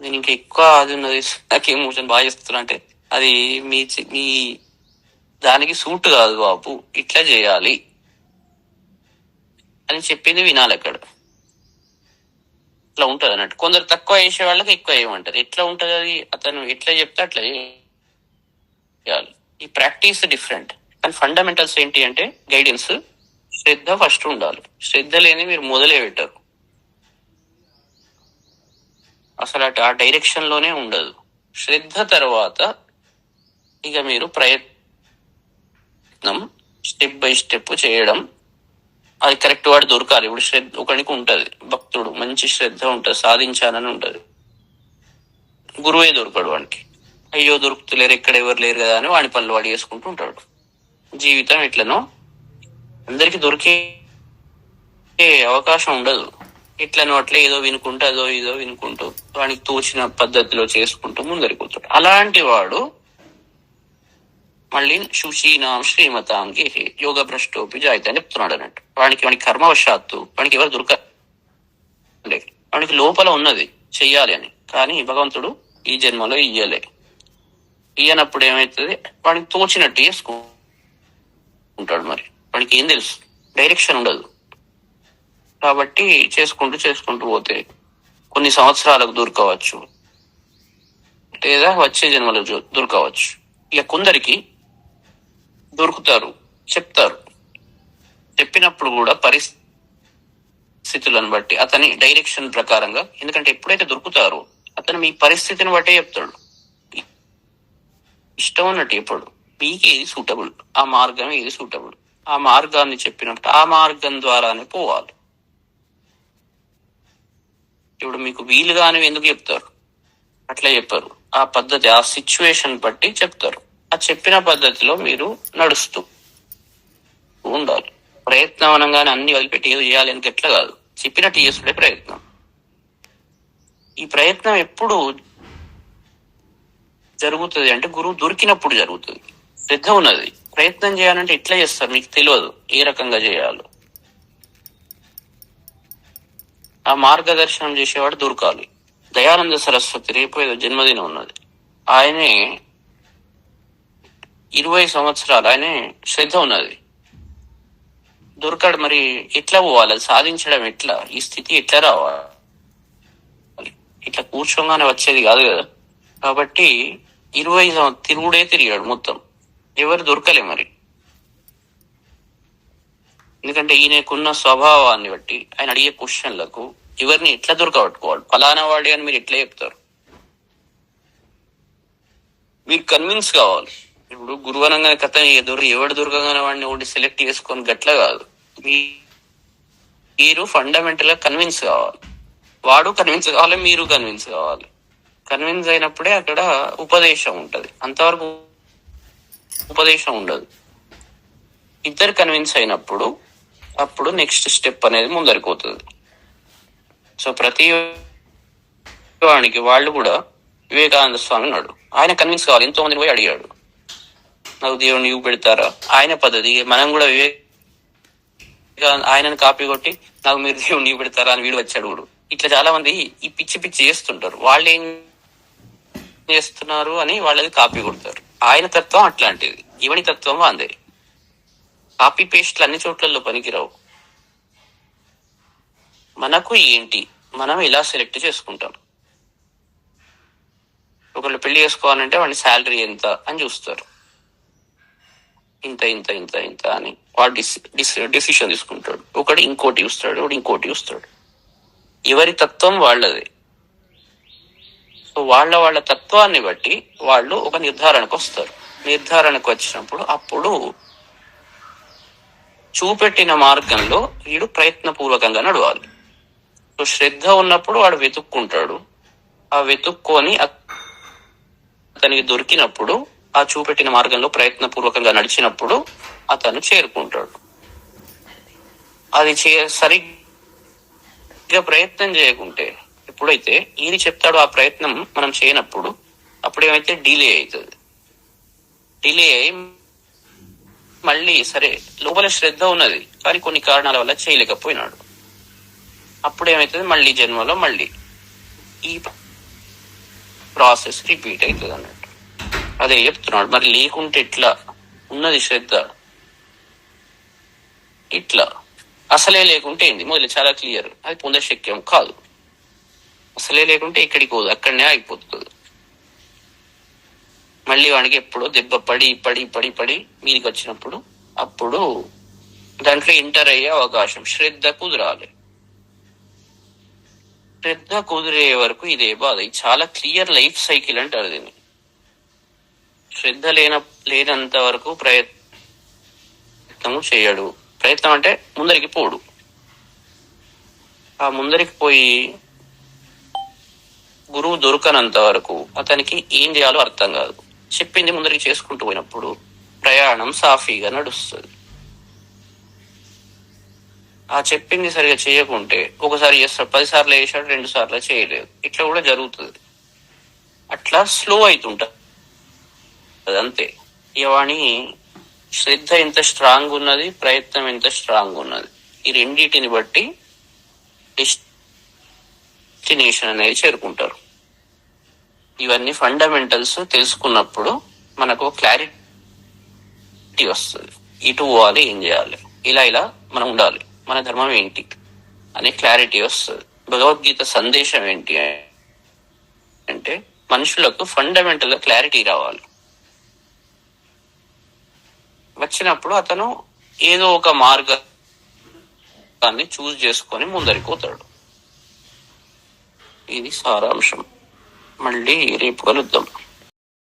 నేను ఇంకా ఎక్కువ అది ఉన్నది, నాకేం మోషన్ బాగా చేస్తున్నా అంటే అది మీ దానికి సూట్ కాదు బాబు, ఇట్లా చేయాలి అని చెప్పింది వినాలి అక్కడ. ఇట్లా ఉంటది అన్నట్టు. కొందరు తక్కువ చేసే వాళ్ళకి ఎక్కువ చేయమంటారు. ఎట్లా ఉంటది అది, అతను ఎట్లా చెప్తే అట్లా చేయాలి. ఈ ప్రాక్టీస్ డిఫరెంట్, కానీ ఫండమెంటల్స్ ఏంటి అంటే గైడెన్స్, శ్రద్ధ ఫస్ట్ ఉండాలి. శ్రద్ధ లేని మీరు మొదలే పెట్టరు, అసలు ఆ డైరెక్షన్ లోనే ఉండదు. శ్రద్ధ తర్వాత ఇక మీరు ప్రయత్నం స్టెప్ బై స్టెప్ చేయడం, అది కరెక్ట్ వాడు దొరకాలి. ఇప్పుడు శ్రద్ధ ఒకనికి ఉంటది, భక్తుడు మంచి శ్రద్ధ ఉంటది, సాధించాలని ఉంటది, గురువే దొరకడు వానికి. అయ్యో దొరుకుతలేరు, ఎక్కడ ఎవరు లేరు కదా అని వాడి పనులు వాడు చేసుకుంటూ ఉంటాడు. జీవితం ఎట్లనో అందరికి దొరికే అవకాశం ఉండదు. ఇట్లను అట్లా ఏదో వినుకుంటూ అదో ఏదో వినుకుంటూ వానికి తోచిన పద్ధతిలో చేసుకుంటూ ముందరిపోతాడు. అలాంటి వాడు మళ్ళీ శుచీనాం శ్రీమతాంకి యోగ భ్రష్టోపి జాయిత అని చెప్తున్నాడు అన్నట్టు. వానికి కర్మవశాత్తు వానికి ఎవరు దొరకండి, వానికి లోపల ఉన్నది చెయ్యాలి అని, కానీ భగవంతుడు ఈ జన్మలో ఇయ్యలే. ఇయ్యనప్పుడు ఏమైతుంది, వాడికి తోచినట్టు చేసుకుంటాడు. మరి వాడికి ఏం తెలుసు, డైరెక్షన్ ఉండదు. కాబట్టి చేసుకుంటూ పోతే కొన్ని సంవత్సరాలకు దొరకవచ్చు, లేదా వచ్చే జన్మలో దొరకవచ్చు. ఇక కొందరికి దొరుకుతారు, చెప్తారు, చెప్పినప్పుడు కూడా పరిస్థితులను బట్టి అతని డైరెక్షన్ ప్రకారంగా, ఎందుకంటే ఎప్పుడైతే దొరుకుతారో అతను మీ పరిస్థితిని బట్టే చెప్తాడు. ఇష్టం ఉన్నట్టు ఎప్పుడు మీకు ఏది సూటబుల్, ఆ మార్గం ఏది సూటబుల్, ఆ మార్గాన్ని చెప్పినప్పుడు ఆ మార్గం ద్వారానే పోవాలి. ఇప్పుడు మీకు వీలుగానే ఎందుకు చెప్తారు, అట్లా చెప్పారు. ఆ పద్ధతి ఆ సిచ్యువేషన్ బట్టి చెప్తారు. ఆ చెప్పిన పద్ధతిలో మీరు నడుస్తూ ఉండాలి. ప్రయత్నం అనగానే అన్ని వదిలిపెట్టి ఏదో చేయాలి అని ఎట్లా కాదు, చెప్పినట్టు చేసుకునే ప్రయత్నం. ఈ ప్రయత్నం ఎప్పుడు జరుగుతుంది అంటే గురువు దొరికినప్పుడు జరుగుతుంది. శ్రద్ధ ఉన్నది, ప్రయత్నం చేయాలంటే ఎట్లా చేస్తారు మీకు తెలియదు, ఏ రకంగా చేయాలో. ఆ మార్గదర్శనం చేసేవాడు దొరకాలి. దయానంద సరస్వతి రేపు ఏదో జన్మదినం ఉన్నది, ఆయనే 20 సంవత్సరాలు, ఆయనే శ్రద్ధ ఉన్నది, దొరకాడు. మరి ఎట్లా పోవాలి, సాధించడం ఎట్లా, ఈ స్థితి ఎట్లా రావాలి, ఇట్లా కూర్చోగానే వచ్చేది కాదు కదా. కాబట్టి 20 తిరుగుడే తిరిగాడు మొత్తం, ఎవరు దొరకలే. మరి ఎందుకంటే ఈయనకున్న స్వభావాన్ని బట్టి ఆయన అడిగే క్వశ్చన్లకు ఎవరిని ఎట్లా దొరకబట్టుకోవాలి, ఫలానా వాడి అని మీరు ఎట్లా చెప్తారు, మీరు కన్విన్స్ కావాలి. ఇప్పుడు గురువనంగా కథ ఎవడు దొరకగానే వాడిని ఒకటి సెలెక్ట్ చేసుకొని గట్ల కాదు, మీరు ఫండమెంటల్ గా కన్విన్స్ కావాలి. వాడు కన్విన్స్ కావాలి, మీరు కన్విన్స్ కావాలి. కన్విన్స్ అయినప్పుడే అక్కడ ఉపదేశం ఉంటది, అంతవరకు ఉపదేశం ఉండదు. ఇద్దరు కన్విన్స్ అయినప్పుడు అప్పుడు నెక్స్ట్ స్టెప్ అనేది ముందరికి పోతుంది. సో ప్రతి వానికి వాళ్ళు కూడా, వివేకానంద స్వామి ఉన్నాడు, ఆయన కన్విన్స్ కావాలి. ఎంతో మందిని పోయి అడిగాడు, నాకు దేవుడు నీవు పెడతారా, ఆయన పద్ధతి. మనం కూడా ఆయనను కాపీ కొట్టి నాకు మీరు దేవుడు నీవు పెడతారా అని వీడు వచ్చాడు కూడా. ఇట్లా చాలా మంది ఈ పిచ్చి చేస్తుంటారు. వాళ్ళు ఏం చేస్తున్నారు అని వాళ్ళది కాపీ కొడతారు. ఆయన తత్వం అట్లాంటిది, ఇవని తత్వం అందే. కాపీ పేస్ట్లు అన్ని చోట్లలో పనికిరావు. మనకు ఏంటి, మనం ఇలా సెలెక్ట్ చేసుకుంటాం. ఒకళ్ళు పెళ్లి చేసుకోవాలంటే వాడి శాలరీ ఎంత అని చూస్తారు, ఇంత ఇంత ఇంత ఇంత అని వాడు డిసిషన్ తీసుకుంటాడు. ఒకడు ఇంకోటి చూస్తాడు, ఒకడు ఇంకోటి చూస్తాడు. ఎవరి తత్వం వాళ్ళది. సో వాళ్ళ తత్వాన్ని బట్టి వాళ్ళు ఒక నిర్ధారణకు వస్తారు. నిర్ధారణకు వచ్చినప్పుడు అప్పుడు చూపెట్టిన మార్గంలో వీడు ప్రయత్నపూర్వకంగా నడవాలి. సో శ్రద్ధ ఉన్నప్పుడు వాడు వెతుక్కుంటాడు, ఆ వెతుక్కొని అతనికి దొరికినప్పుడు ఆ చూపెట్టిన మార్గంలో ప్రయత్నపూర్వకంగా నడిచినప్పుడు అతను చేరుకుంటాడు. అది సరిగ్గా ప్రయత్నం చేయకుంటే, ఎప్పుడైతే ఇది చెప్తాడో ఆ ప్రయత్నం మనం చేయనప్పుడు అప్పుడు ఏమైతే డిలే అవుతుంది. డిలే అయి మళ్ళీ సరే లోపల శ్రద్ధ ఉన్నది కానీ కొన్ని కారణాల వల్ల చేయలేకపోయినాడు. అప్పుడు ఏమైతుంది, మళ్ళీ జన్మలో మళ్ళీ ఈ ప్రాసెస్ రిపీట్ అవుతుంది అన్నట్టు. అదే చెప్తున్నాడు. మరి లేకుంటే ఎట్లా? ఉన్నది శ్రద్ధ ఇట్లా అసలే లేకుంటే ఏంది? మొదలు చాలా క్లియర్, అది పొందశక్యం కాదు. అసలే లేకుంటే ఎక్కడికి పోదు, అక్కడనే అయిపోతుంది. మళ్ళీ వాడికి ఎప్పుడో దెబ్బ పడి పడి పడి పడి మీదికి వచ్చినప్పుడు అప్పుడు దాంట్లో ఎంటర్ అయ్యే అవకాశం. శ్రద్ధ కుదరాలి. శ్రద్ధ కుదిరే వరకు ఇదే బాధ. ఇది చాలా క్లియర్ లైఫ్ సైకిల్ అంటారు దీన్ని. శ్రద్ధ లేనంత వరకు ప్రయత్నము చేయడు. ప్రయత్నం అంటే ముందరికి పోడు. ఆ ముందరికి పోయి గురువు దొరకనంత వరకు అతనికి ఏం చేయాలో అర్థం కాదు. చెప్పింది ముందరికి చేసుకుంటూ పోయినప్పుడు ప్రయాణం సాఫీగా నడుస్తుంది. ఆ చెప్పింది సరిగా చేయకుంటే ఒకసారి చేస్తాడు, 10 సార్లు చేశాడు, 2 సార్లు చేయలేదు, ఇట్లా కూడా జరుగుతుంది. అట్లా స్లో అవుతుంటది అంతే. ఇక వాణి శ్రద్ధ ఎంత స్ట్రాంగ్ ఉన్నది, ప్రయత్నం ఎంత స్ట్రాంగ్ ఉన్నది, ఈ రెండింటిని బట్టి డెస్టినేషన్ అనేది చేరుకుంటారు. ఇవన్నీ ఫండమెంటల్స్ తెలుసుకున్నప్పుడు మనకు క్లారిటీ వస్తుంది. ఇటు పోవాలి, ఏం చేయాలి, ఇలా మనం ఉండాలి, మన ధర్మం ఏంటి అనే క్లారిటీ వస్తుంది. భగవద్గీత సందేశం ఏంటి అంటే మనుషులకు ఫండమెంటల్ గా క్లారిటీ రావాలి. వచ్చినప్పుడు అతను ఏదో ఒక మార్గాన్ని చూస్ చేసుకొని ముందరికి పోతాడు. ఇది సారాంశం. మళ్ళీ రేపు కలుద్దాం.